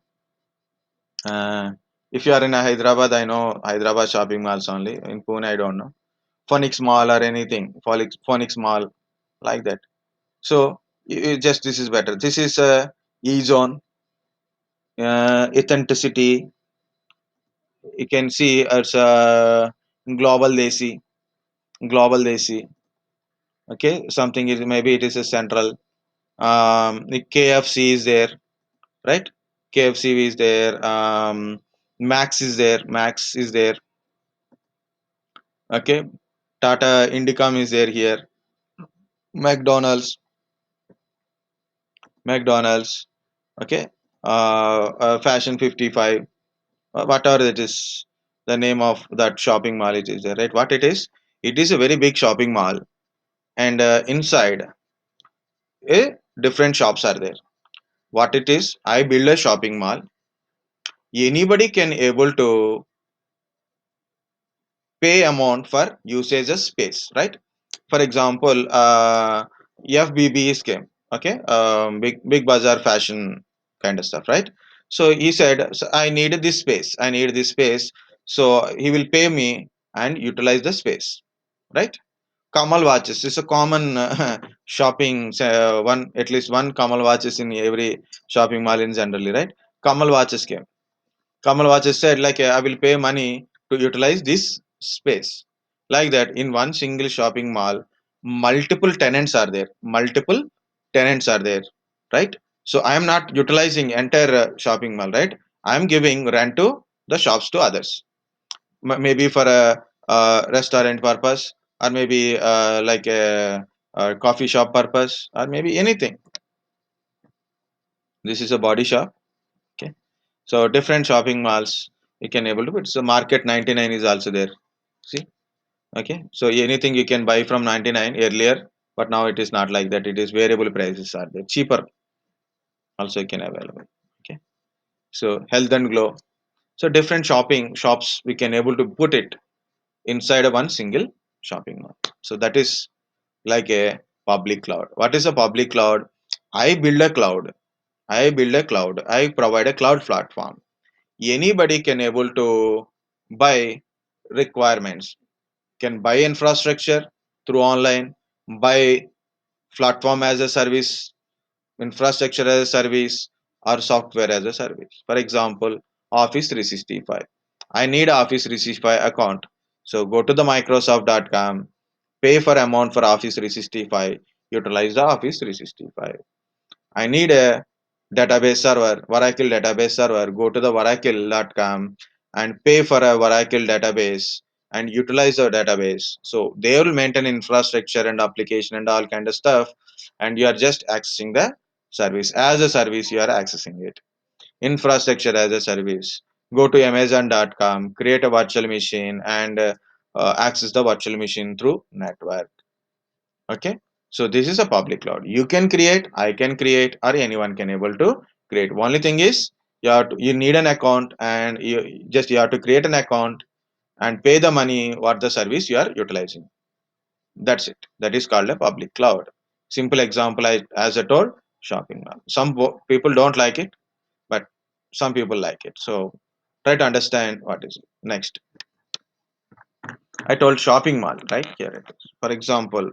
uh, if you are in a Hyderabad, I know Hyderabad shopping malls only. In Pune, I don't know. Phoenix Mall or anything, Phoenix Mall, like that. So just this is better. This is E zone, authenticity. You can see it's global desi, global desi. Okay, something is, maybe it is a central. The KFC is there, right? KFC is there. Max is there. Max is there. Okay, Tata Indicom is there here. McDonald's, McDonald's. Okay, Fashion 55. Whatever it is, the name of that shopping mall, it is there, right? What it is a very big shopping mall, and inside different shops are there. What it is, I build a shopping mall. Anybody can able to pay amount for usage of space, right? For example, FBB scheme. Okay, big bazaar fashion kind of stuff, right? So he said, so I need this space, I need this space, so he will pay me and utilize the space, right? Kamal watches is a common shopping, one, at least one Kamal watches in every shopping mall in generally, right? Kamal watches came. Kamal watches said, like, I will pay money to utilize this space. Like that, in one single shopping mall, multiple tenants are there. Multiple tenants are there, right? So I am not utilizing entire shopping mall, right? I am giving rent to the shops to others. Maybe for a restaurant purpose, or maybe like a coffee shop purpose, or maybe anything. This is a body shop. Okay. So different shopping malls you can able to put. So Market 99 is also there. See, okay. So anything you can buy from 99 earlier, but now it is not like that. It is variable prices are there. Cheaper also you can available. Okay. So Health and Glow. So different shopping shops we can able to put it inside of one single shopping mall. So that is like a public cloud. What is a public cloud? I build a cloud. I build a cloud. I provide a cloud platform. Anybody can able to buy requirements, can buy infrastructure through online, buy platform as a service, infrastructure as a service, or software as a service. For example, Office 365. I need Office 365 account. So go to the Microsoft.com, pay for amount for Office 365, utilize the Office 365. I need a database server, Oracle database server. Go to the oracle.com and pay for a Oracle database and utilize the database. So they will maintain infrastructure and application and all kind of stuff, and you are just accessing the service. As a service, you are accessing it. Infrastructure as a service. Go to Amazon.com, create a virtual machine, and access the virtual machine through network. Okay, so this is a public cloud. You can create, I can create, or anyone can able to create. Only thing is you need an account, and you have to create an account and pay the money what the service you are utilizing. That's it. That is called a public cloud. Simple example, as I told, shopping mall. Some people don't like it, but some people like it. So try to understand what is it. Next, I told shopping mall, right? Here it is. For example,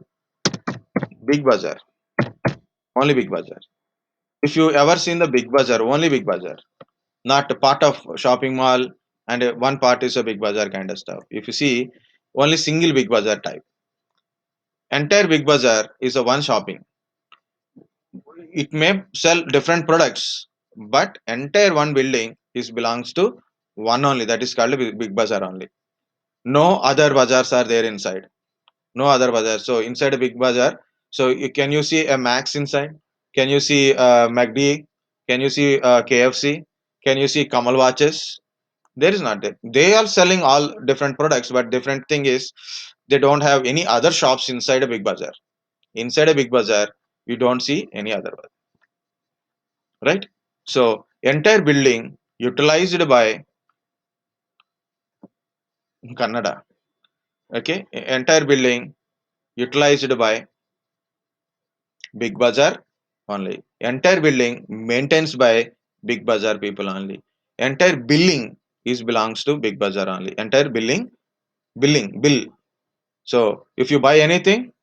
big bazaar, only big bazaar. If you ever seen the big bazaar, only big bazaar, not a part of shopping mall, and one part is a big bazaar kind of stuff. If you see only single big bazaar type, entire big bazaar is a one shopping. It may sell different products, but entire one building is belongs to one only. That is called a big bazaar only. No other bazaars are there inside. No other bazaar. So inside a big bazaar, so can you see a Max inside? Can you see McD? Can you see KFC? Can you see Kamal watches? There is not that. They are selling all different products, but different thing is they don't have any other shops inside a big bazaar. Inside a big bazaar, you don't see any other one, right? So entire building utilized by Kannada. Okay, entire building utilized by Big Bazaar only. Entire building maintains by Big Bazaar people only. Entire billing is belongs to Big Bazaar only. Entire bill. So if you buy anything,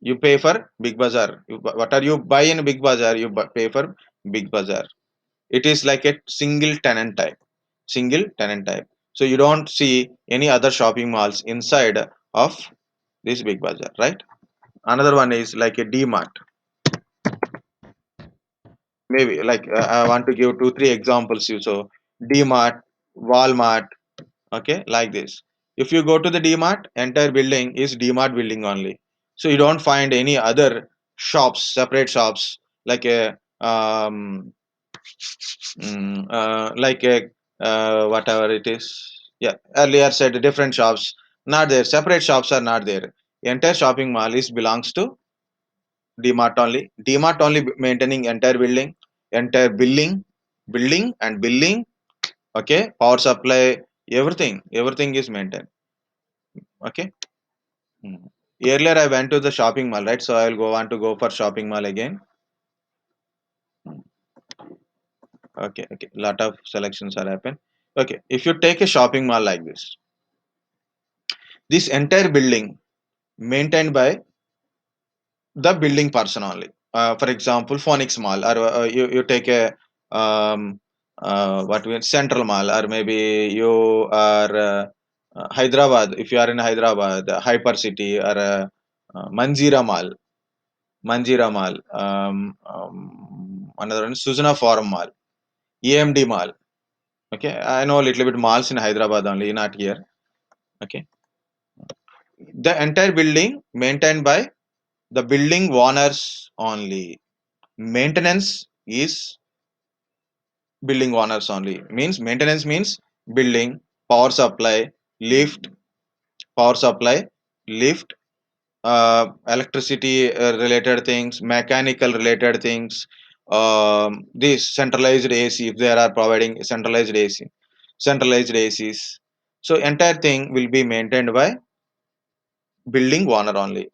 you pay for Big Bazaar. What are you buy in Big Bazaar? You pay for Big Bazaar. It is like a single tenant type. Single tenant type. So you don't see any other shopping malls inside of this Big Bazaar, right? Another one is like a D Mart. Maybe like I want to give two, three examples. So D Mart, Walmart, okay, like this. If you go to the D Mart, entire building is D Mart building only. So you don't find any other shops, separate shops like a like a whatever it is. Yeah, earlier said different shops, not there. Separate shops are not there. Entire shopping mall is belongs to DMart only. DMart only maintaining entire building, entire building and billing. Okay, power supply, everything is maintained. Okay. Hmm. Earlier I went to the shopping mall, right? So I will go want to go for shopping mall again. Okay. Lot of selections are happen. Okay, if you take a shopping mall like this entire building maintained by the building person only. For example, Phoenix Mall, or you take a what we Central Mall, or maybe you are Hyderabad. If you are in Hyderabad, Hyper City, or Manjira Mall, another one, Suzana Forum Mall, AMD Mall. Okay, I know a little bit malls in Hyderabad only, not here. Okay, the entire building maintained by the building owners only. Maintenance is building owners only. Means maintenance means building, power supply, lift, power supply, lift, electricity related things, mechanical related things, this centralized AC, if they are providing centralized ACs. So entire thing will be maintained by building owner only.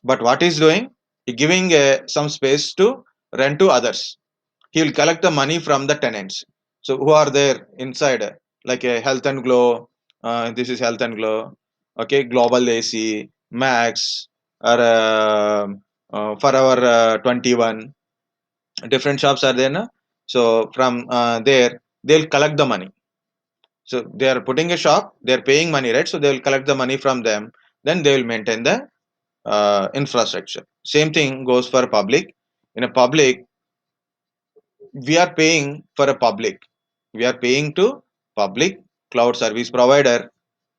But what is doing, he giving some space to rent to others. He will collect the money from the tenants. So who are there inside, like a Health and Glow, this is Health and Glow, okay, Global AC, Max, or Forever 21, different shops are there, na? So from there they'll collect the money. So they are putting a shop, they're paying money, right? So they will collect the money from them, then they will maintain the infrastructure. Same thing goes for public. In a public, we are paying for a public, we are paying to public cloud service provider,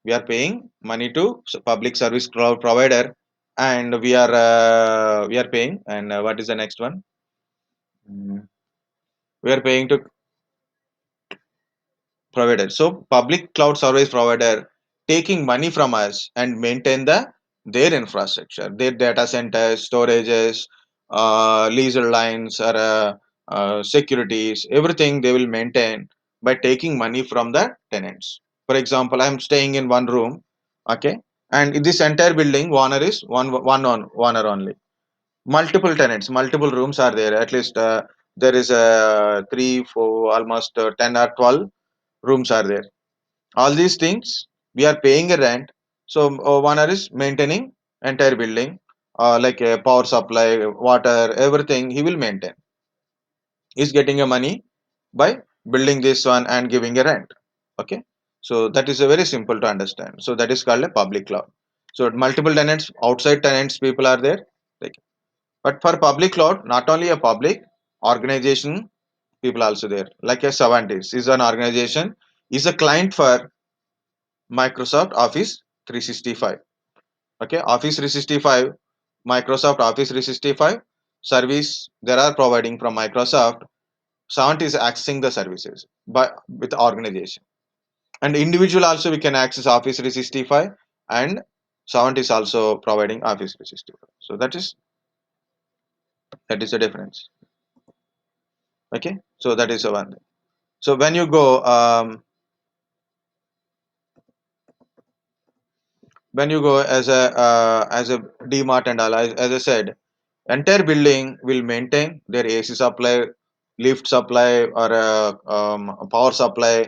we are paying money to public service cloud provider, and we are paying, and what is the next one? We are paying to provider. So public cloud service provider taking money from us and maintain their infrastructure, their data centers, storages, leisure lines, or securities, everything they will maintain by taking money from the tenants. For example, I am staying in one room, okay, and in this entire building, owner is owner only. Multiple tenants, multiple rooms are there. At least there is three, four, almost 10 or 12 rooms are there. All these things we are paying a rent. So owner is maintaining entire building, like a power supply, water, everything he will maintain. He's getting a money by building this one and giving a rent. Okay, so that is a very simple to understand. So that is called a public cloud. So multiple tenants, outside tenants, people are there. Like, but for public cloud, not only a public organization, people also there. Like a Savantis is an organization, is a client for Microsoft Office 365. Okay, Office 365, Microsoft Office 365 service they are providing from Microsoft. Savant is accessing the services by with organization, and individual also we can access Office 365, and Savant is also providing Office 365. So that is the difference. Okay, so that is the one. So when you go as a DMart and all, as I said, Entire building will maintain their AC supply, lift supply, or power supply,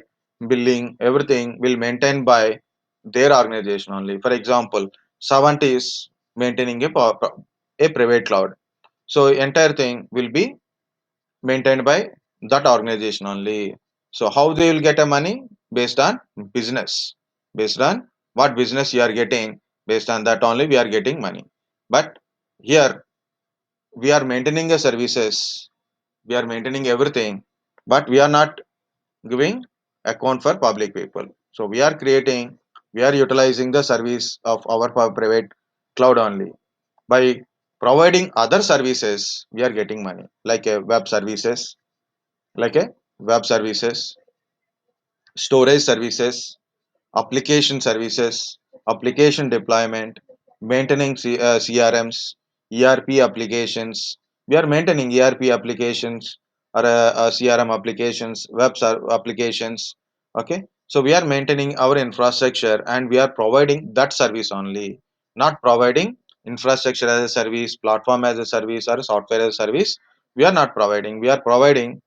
billing, everything will maintain by their organization only. For example, Savant is maintaining a private cloud. So entire thing will be maintained by that organization only. So how they will get a money? Based on business, based on what business you are getting, based on that only we are getting money. But here we are maintaining the services, we are maintaining everything, but we are not giving account for public people. So we are creating, we are utilizing the service of our private cloud only. By providing other services, we are getting money, like a web services, like a web services, storage services, application services, application deployment, maintaining CRMs, ERP applications. We are maintaining ERP applications or CRM applications, applications. Okay, so we are maintaining our infrastructure and we are providing that service only, not providing infrastructure as a service, platform as a service, or software as a service. We are not providing. We are providing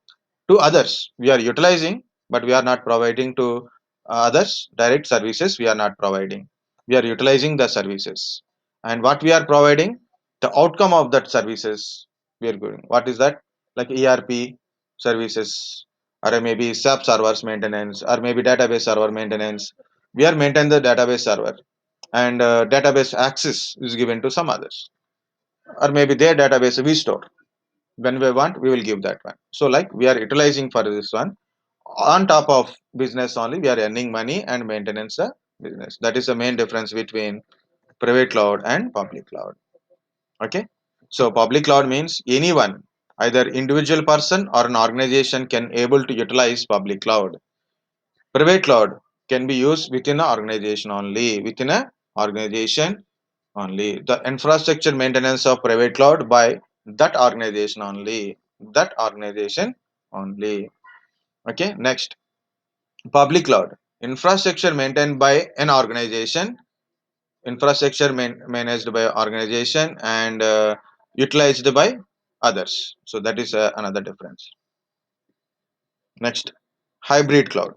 to others. We are utilizing, but we are not providing to others direct services. We are not providing. We are utilizing the services, and what we are providing, the outcome of that services we are doing. What is that? Like ERP services, or maybe SAP servers maintenance, or maybe database server maintenance. We are maintaining the database server, and database access is given to some others, or maybe their database we store. When we want, we will give that one. So like we are utilizing for this one. On top of business only, we are earning money and maintenance the business. That is the main difference between private cloud and public cloud. Okay, so public cloud means anyone, either individual person or an organization, can able to utilize public cloud. Private cloud can be used within an organization only, within a organization only. The infrastructure maintenance of private cloud by that organization only, that organization only. Okay, next, public cloud, infrastructure maintained by an organization, infrastructure managed by organization, and utilized by others. So that is another difference. Next, hybrid cloud.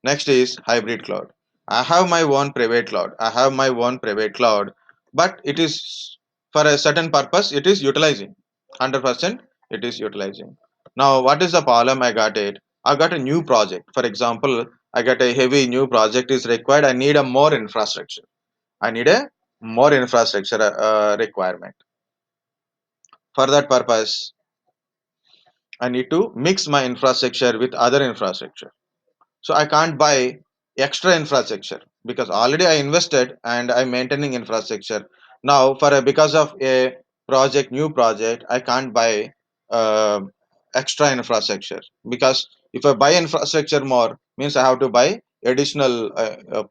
Next is hybrid cloud. I have my own private cloud. I have my own private cloud, but it is for a certain purpose. It is utilizing 100%. It is utilizing. Now, what is the problem? I got it. I got a new project. For example, I got a heavy new project is required. I need a more infrastructure. I need a more infrastructure requirement. For that purpose, I need to mix my infrastructure with other infrastructure. So I can't buy extra infrastructure because already I invested and I'm maintaining infrastructure. Now for because of a project, new project, I can't buy uh, extra infrastructure, because if I buy infrastructure more means I have to buy additional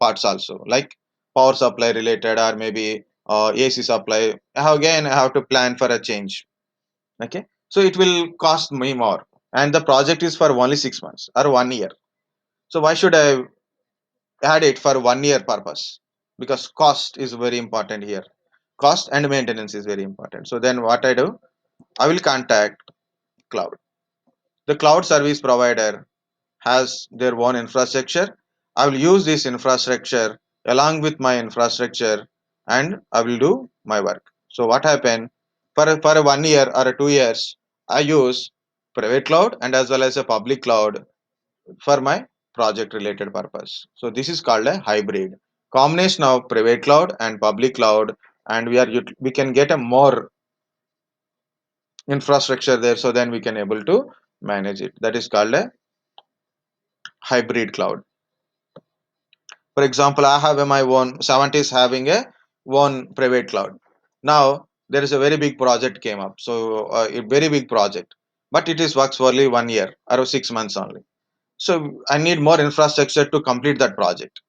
parts also, like power supply related, or maybe AC supply. I have to plan for a change. Okay, so it will cost me more, and the project is for only 6 months or 1 year. So why should I add it for 1 year purpose? Because cost is very important here. Cost and maintenance is very important. So then what I do, I will contact cloud. The cloud service provider has their own infrastructure. I will use this infrastructure along with my infrastructure, and I will do my work. So what happened, for a 1 year or a 2 years, I use private cloud and as well as a public cloud for my project related purpose. So this is called a hybrid combination of private cloud and public cloud, and we can get a more infrastructure there, so then we can able to manage it. That is called a hybrid cloud. For example, I have my own 70 is having a one private cloud. Now there is a very big project came up, so a very big project, but it is works for only 1 year or 6 months only. So I need more infrastructure to complete that project.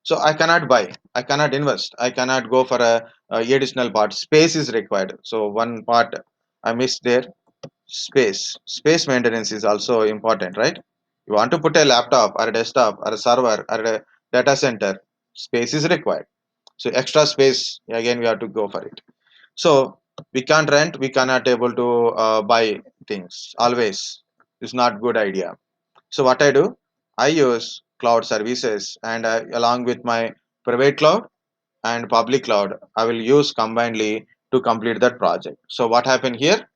So I cannot buy, I cannot invest, I cannot go for a additional part. Space is required. So one part I missed there. Space maintenance is also important, right? You want to put a laptop or a desktop or a server or a data center, space is required. So extra space, again we have to go for it. So We can't rent, we cannot able to buy things always. It's not good idea. So what I do, I use cloud services, and along with my private cloud and public cloud, I will use combinedly to complete that project. So what happened here?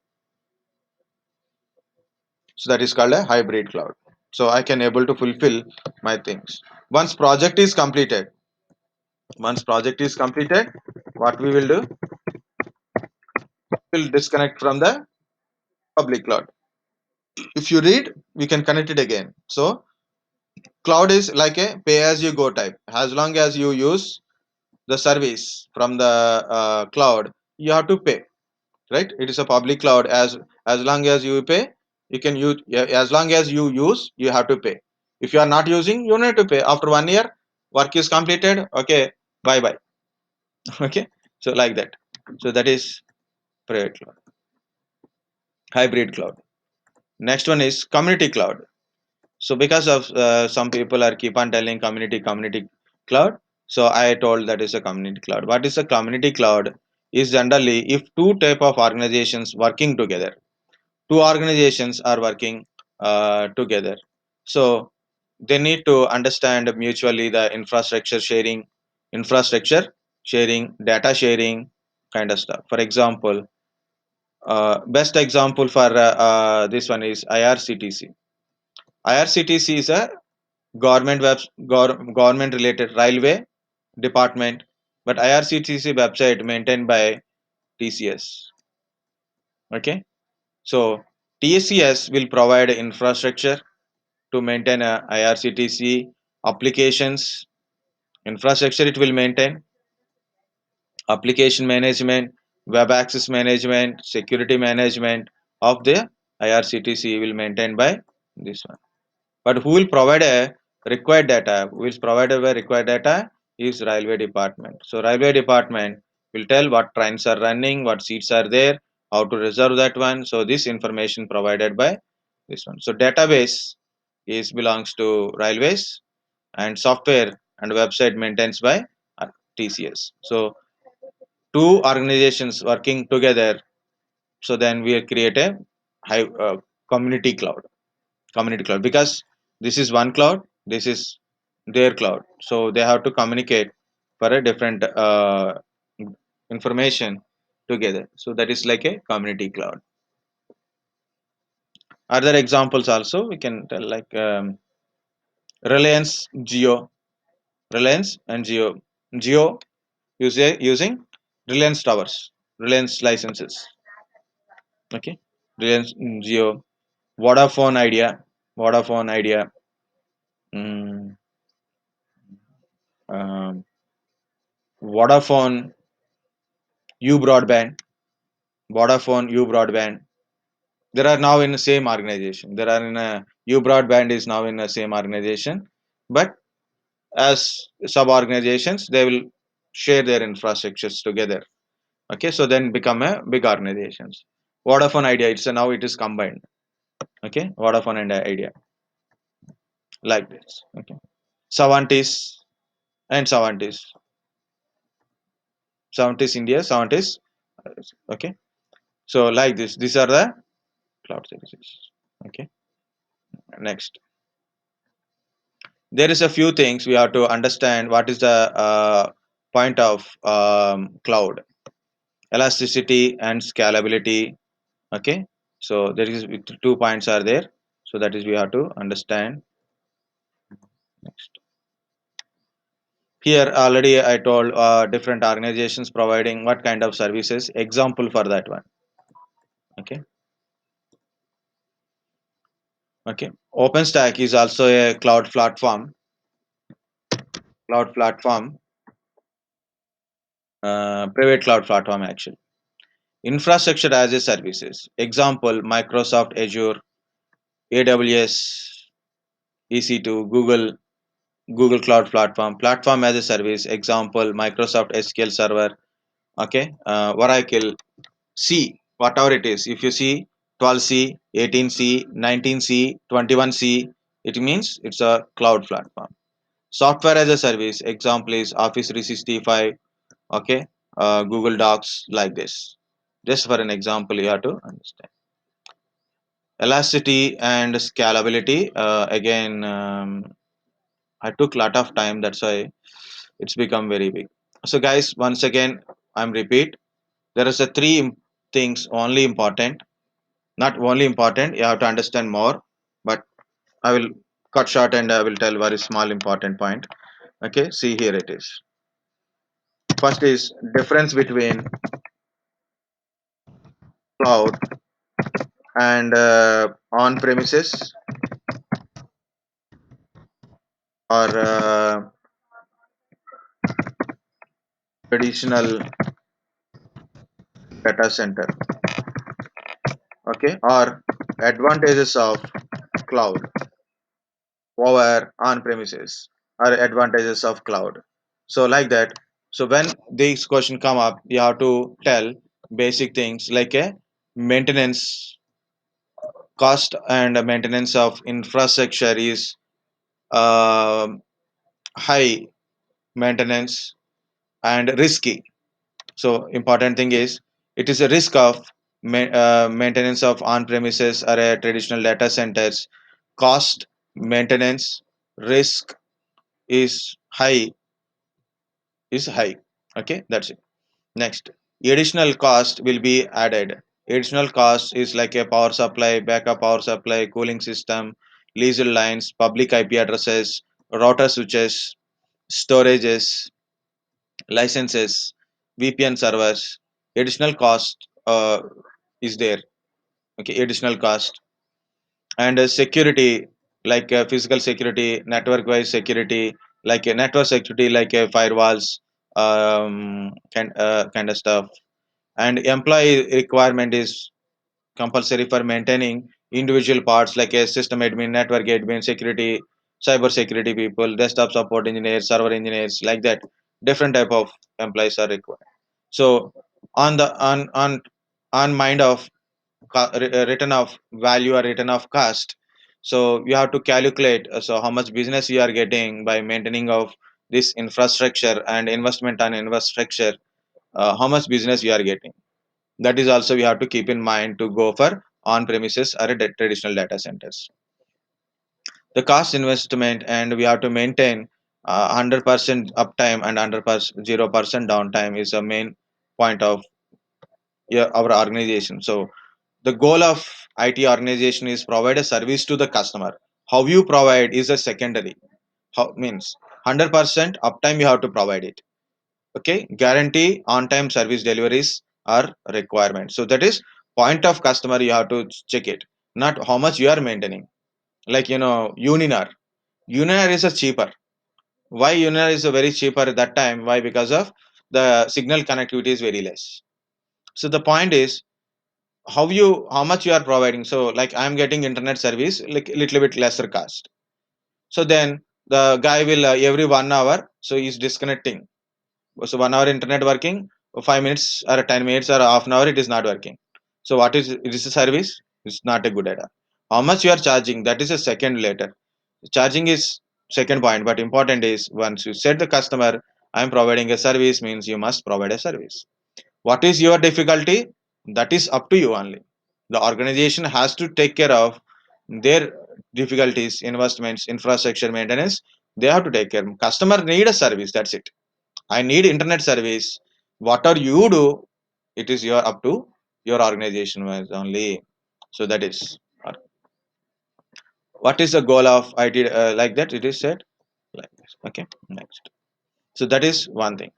So that is called a hybrid cloud. So I can able to fulfill my things. Once project is completed, once project is completed, what we will do, we'll disconnect from the public cloud. If you read, we can connect it again. So cloud is like a pay as you go type. As long as you use the service from the cloud, you have to pay, right? It is a public cloud. As long as you pay, you can use. Yeah, as long as you use, you have to pay. If you are not using, you need to pay. After 1 year, work is completed. Okay, bye bye. Okay, so like that. So that is private cloud, hybrid cloud. Next one is community cloud. So because of some people are keep on telling community cloud, so I told that is a community cloud. What is a community cloud? Is generally if two type of organizations working together, two organizations are working together, so they need to understand mutually the infrastructure sharing, data sharing kind of stuff. For example, best example for this one is IRCTC. IRCTC is a government related railway department, but IRCTC website maintained by TCS. Okay, so TCS will provide infrastructure to maintain a IRCTC applications infrastructure. It will maintain application management, web access management, security management of the IRCTC will maintain by this one. But who will provide a required data? Who is provided by required data is railway department. So railway department will tell what trains are running, what seats are there, how to reserve that one. So this information provided by this one. So database is belongs to railways, and software and website maintains by TCS. So two organizations working together. So then we create a high community cloud. Community cloud, because this is one cloud, this is their cloud, so they have to communicate for a different information together. So that is like a community cloud. Other examples also we can tell, like reliance geo reliance and geo using reliance towers, reliance licenses. Okay, reliance geo, vodafone idea, vodafone idea, mm, um, Vodafone U Broadband, Vodafone U Broadband. There are now in the same organization. There are in a U Broadband is now in the same organization, but as sub organizations, they will share their infrastructures together. Okay, so then become a big organizations. Vodafone Idea, it's a, now it is combined. Okay, Vodafone and Idea like this. Okay, Savantis and Savantis India, Savantis. Okay, so like this. These are the cloud services. Okay, next. There is a few things we have to understand. What is the point of cloud? Elasticity and scalability. Okay, so there is two points are there, so that is we have to understand. Next, here already I told different organizations providing what kind of services, example for that one. Okay, okay, OpenStack is also a cloud platform, private cloud platform actually. Infrastructure as a services, example Microsoft Azure, AWS, EC2, Google Cloud Platform, platform as a service, example Microsoft SQL Server. Okay, Oracle, C, whatever it is. If you see 12C, 18C, 19C, 21C, it means it's a cloud platform. Software as a service, example is Office 365. Okay, Google Docs, like this. Just for an example, you have to understand elasticity and scalability. Again, I took a lot of time. That's why it's become very big. So, guys, once again, I'm repeat. There is a things only important. Not only important. You have to understand more. But I will cut short and I will tell very small important point. Okay. See here it is. First is difference between cloud and on premises or traditional data center, okay, or advantages of cloud over on premises or advantages of cloud. So like that. So when these question come up, you have to tell basic things like a maintenance cost and maintenance of infrastructure is uh, high maintenance and risky. So important thing is it is a risk of maintenance of on-premises or traditional data centers. Cost maintenance risk is high is high. Okay, that's it. Next, additional cost will be added. Additional cost is like a power supply, backup power supply, cooling system, leased lines, public IP addresses, router switches, storages, licenses, VPN servers. Additional cost is there. Okay, additional cost and security like physical security, network wise security, like network security, like firewalls, kind of stuff. And employee requirement is compulsory for maintaining individual parts like a system admin, network admin, security, cyber security people, desktop support engineers, server engineers, like that. Different type of employees are required. So on the on mind of return of value or return of cost, so you have to calculate so how much business you are getting by maintaining of this infrastructure and investment on infrastructure, how much business you are getting. That is also we have to keep in mind to go for on premises or traditional data centers. The cost investment, and we have to maintain 100% uptime and 100% 0% downtime is a main point of, yeah, our organization. So the goal of IT organization is provide a service to the customer. How you provide is a secondary. How means 100% uptime you have to provide it. Okay, guarantee on time service deliveries are requirement. So that is point of customer you have to check it, not how much you are maintaining. Like Uninar is a cheaper. Why Uninar is a very cheaper at that time? Why? Because of the signal connectivity is very less. So the point is how much you are providing. So like I'm getting internet service like little bit lesser cost. So then the guy will every 1 hour so he's disconnecting. So 1 hour internet working, 5 minutes or 10 minutes or half an hour it is not working. So what is it is a service? It's not a good idea. How much you are charging? That is a second later. Charging is second point, but important is once you set the customer, I'm providing a service means you must provide a service. What is your difficulty? That is up to you only. The organization has to take care of their difficulties, investments, infrastructure maintenance. They have to take care. Customer need a service. That's it. I need internet service. Whatever you do, it is your up to your organization was only. So that is what is the goal of IT, like that. It is said like this. Okay, next. So that is one thing.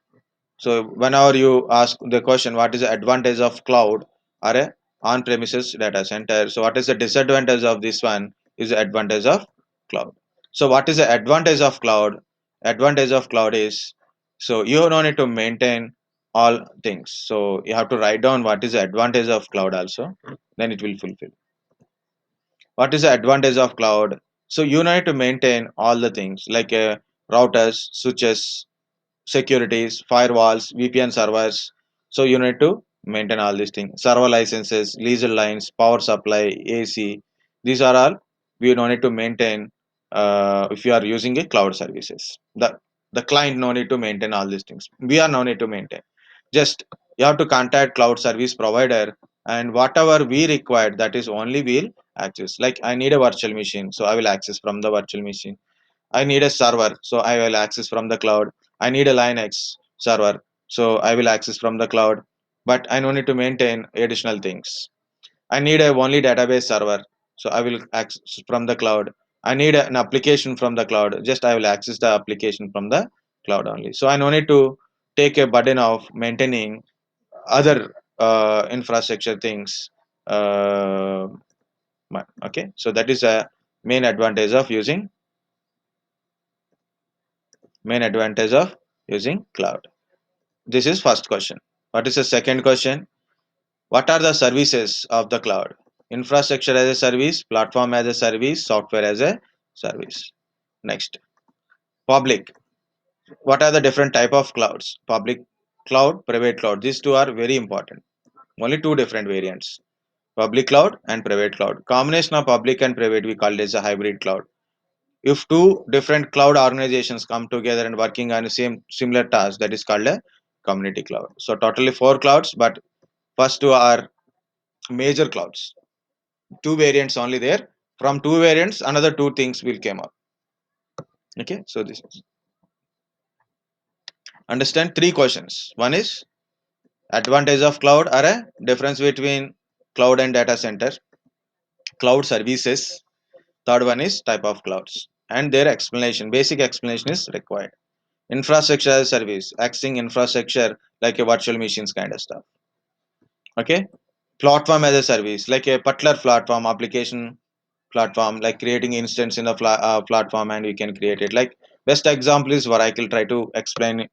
So whenever you ask the question, what is the advantage of cloud or a on-premises data center? So what is the disadvantage of this one? Is the advantage of cloud. So what is the advantage of cloud? Advantage of cloud is so you don't need to maintain all things. So you have to write down what is the advantage of cloud also. Then it will fulfill. What is the advantage of cloud? So you need to maintain all the things like routers, switches, securities, firewalls, VPN servers. So you need to maintain all these things. Server licenses, leased lines, power supply, AC. These are all we don't need to maintain if you are using a cloud services. The client no need to maintain all these things. We are no need to maintain. Just You have to contact cloud service provider, and whatever we require, that is only we'll access. Like I need a virtual machine, so I will access from the virtual machine. I need a server, so I will access from the cloud. I need a Linux server, so I will access from the cloud. But I don't need to maintain additional things. I need a only database server, so I will access from the cloud. I need an application from the cloud, just I will access the application from the cloud only. So I no need to take a burden of maintaining other infrastructure things. Uh, okay, so that is a main advantage of using cloud. This is first question. What is the second question? What are the services of the cloud? Infrastructure as a service, platform as a service, software as a service. Next, public. What are the different type of clouds? Public cloud, private cloud. These two are very important. Only two different variants. Public cloud and private cloud. Combination of public and private we call it as a hybrid cloud. If two different cloud organizations come together and working on the same similar task, that is called a community cloud. So totally four clouds, but first two are major clouds. Two variants only there. From two variants, another two things will come up. Okay, so this is understand three questions. One is advantage of cloud or a difference between cloud and data center, cloud services. Third one is type of clouds and their explanation. Basic explanation is required. Infrastructure as a service, accessing infrastructure like a virtual machines kind of stuff. Okay, platform as a service, like a particular platform, application platform, like creating instance in a platform, and we can create it. Like best example is Oracle. Try to explain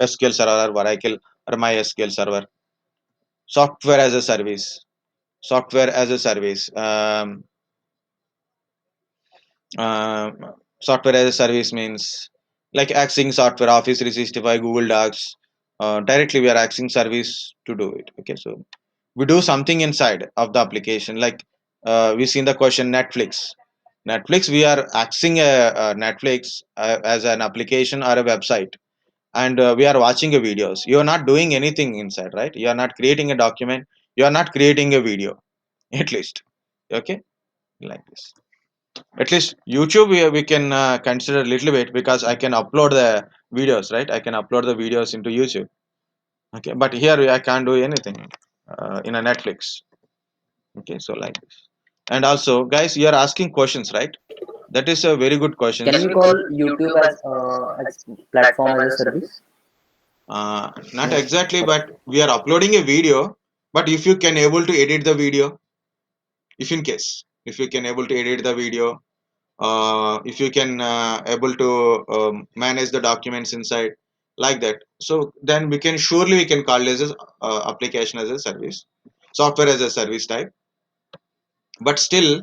SQL server or Oracle or MySQL server. Software as a service. Software as a service. Uh, Software as a service means like accessing software, Office 365, Google Docs. Directly, we are accessing service to do it. Okay, so we do something inside of the application. Like we seen the question Netflix. Netflix, we are accessing a Netflix as an application or a website, and we are watching a videos. You are not doing anything inside, right? You are not creating a document. You are not creating a video, at least. Okay, like this. At least YouTube we can consider a little bit because I can upload the videos, right? I can upload the videos into YouTube. Okay, but here I can't do anything in a Netflix. Okay, so like this. And also, guys, you are asking questions, right? That is a very good question. Can we call YouTube as platform as a service? Not exactly, but we are uploading a video. But if you can able to edit the video, if you can able to edit the video, if you can able to manage the documents inside, like that, so then we can call this as application as a service, software as a service type. But still,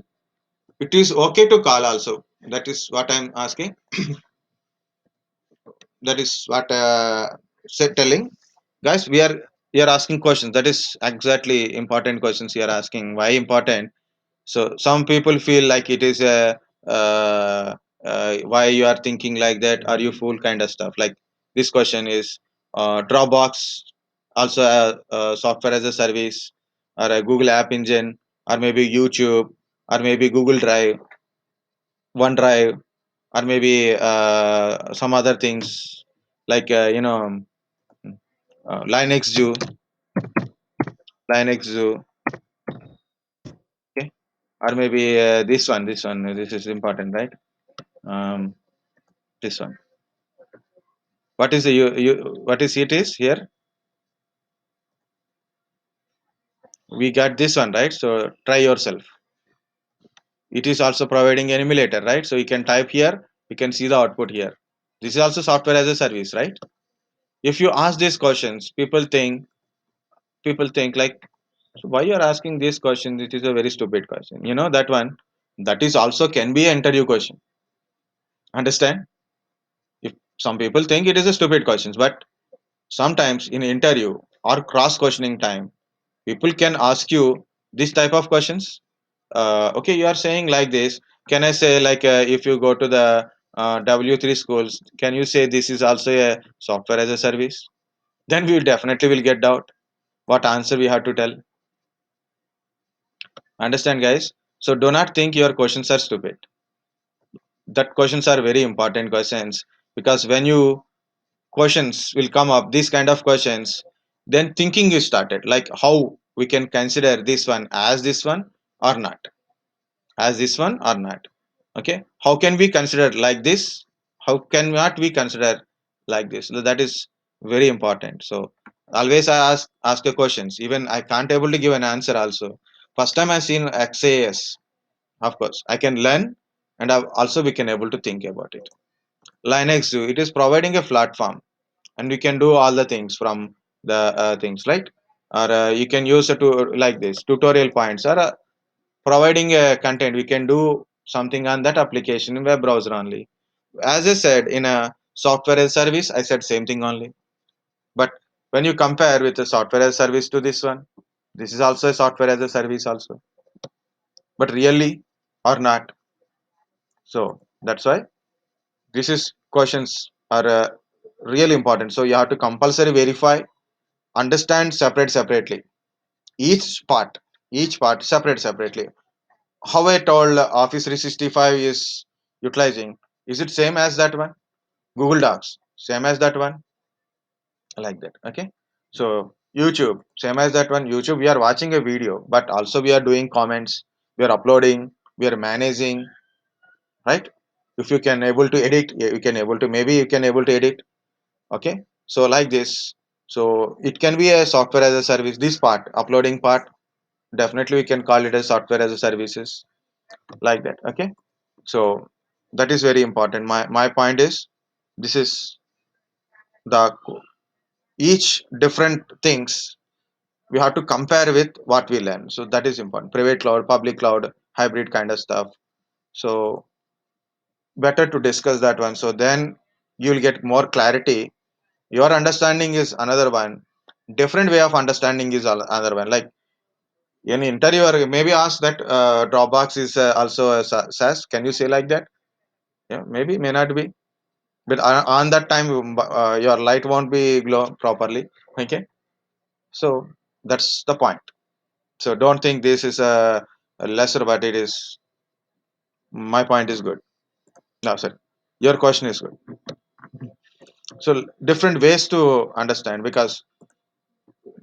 it is okay to call also. That is what I'm asking. That is what said telling. Guys, we are asking questions. That is exactly important questions you are asking. Why important? So some people feel like it is a why you are thinking like that? Are you fool kind of stuff? Like this question is Dropbox also a software as a service, or a Google App Engine, or maybe YouTube, or maybe Google Drive, OneDrive, or maybe some other things like Linux Zoo, Linux Zoo, okay, or maybe this one. This is important, right? Um, this one. What is the what is it is here? We got this one, right? So try yourself. It is also providing an emulator, right? So you can type here, you can see the output here. This is also software as a service, right? If you ask these questions, people think like, so why you are asking this question? It is a very stupid question. You know that one. That is also can be an interview question. Understand? If some people think it is a stupid questions, but sometimes in interview or cross questioning time, people can ask you this type of questions. Okay, you are saying like this. Can I say like if you go to the W3 schools, can you say this is also a software as a service? Then we will definitely will get doubt. what answer we have to tell. Understand, guys? So do not think your questions are stupid. That questions are very important questions, because when you questions will come up, these kind of questions, then thinking you started, like how we can consider this one or not, as this one or not. Okay, how can we consider like this, how can not we consider like this? So that is very important. So always I ask the questions, even I can't able to give an answer also. First time I seen XAS, of course I can learn, and I've also we can able to think about it. Linux Zoo, it is providing a platform, and we can do all the things from the things, right? Or you can use it to like this tutorial points, or providing a content, we can do something on that application in web browser only. As I said, in a software as a service, I said same thing only. But when you compare with the software as a service to this one, this is also a software as a service also, but really or not. So that's why this is questions are really important. So you have to compulsory verify, understand, separately, each part, separately. How I told Office 365 is utilizing, is it same as that one? Google Docs same as that one, like that. Okay, so YouTube same as that one. YouTube, we are watching a video, but also we are doing comments, we are uploading, we are managing, right? If you can able to edit, you can able to, maybe you can able to edit. Okay, so like this. So it can be a software as a service. This part, uploading part, definitely we can call it a software as a services, like that. Okay, so that is very important. My point is, this is the each different things we have to compare with what we learn. So that is important. Private cloud, public cloud, hybrid kind of stuff. So better to discuss that one, so then you'll get more clarity. Your understanding is another one, different way of understanding is another one. Like an interviewer maybe ask that Dropbox is also a SaaS, can you say like that? Yeah, maybe, may not be, but on that time your light won't be glow properly. Okay, so that's the point. So don't think this is a lesser, but it is, my point is good. No, sir, your question is good. So different ways to understand, because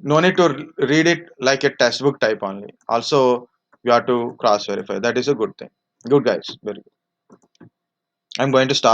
no need to read it like a textbook type only. Also, you have to cross verify. That is a good thing. Good, guys. Very good. I'm going to stop.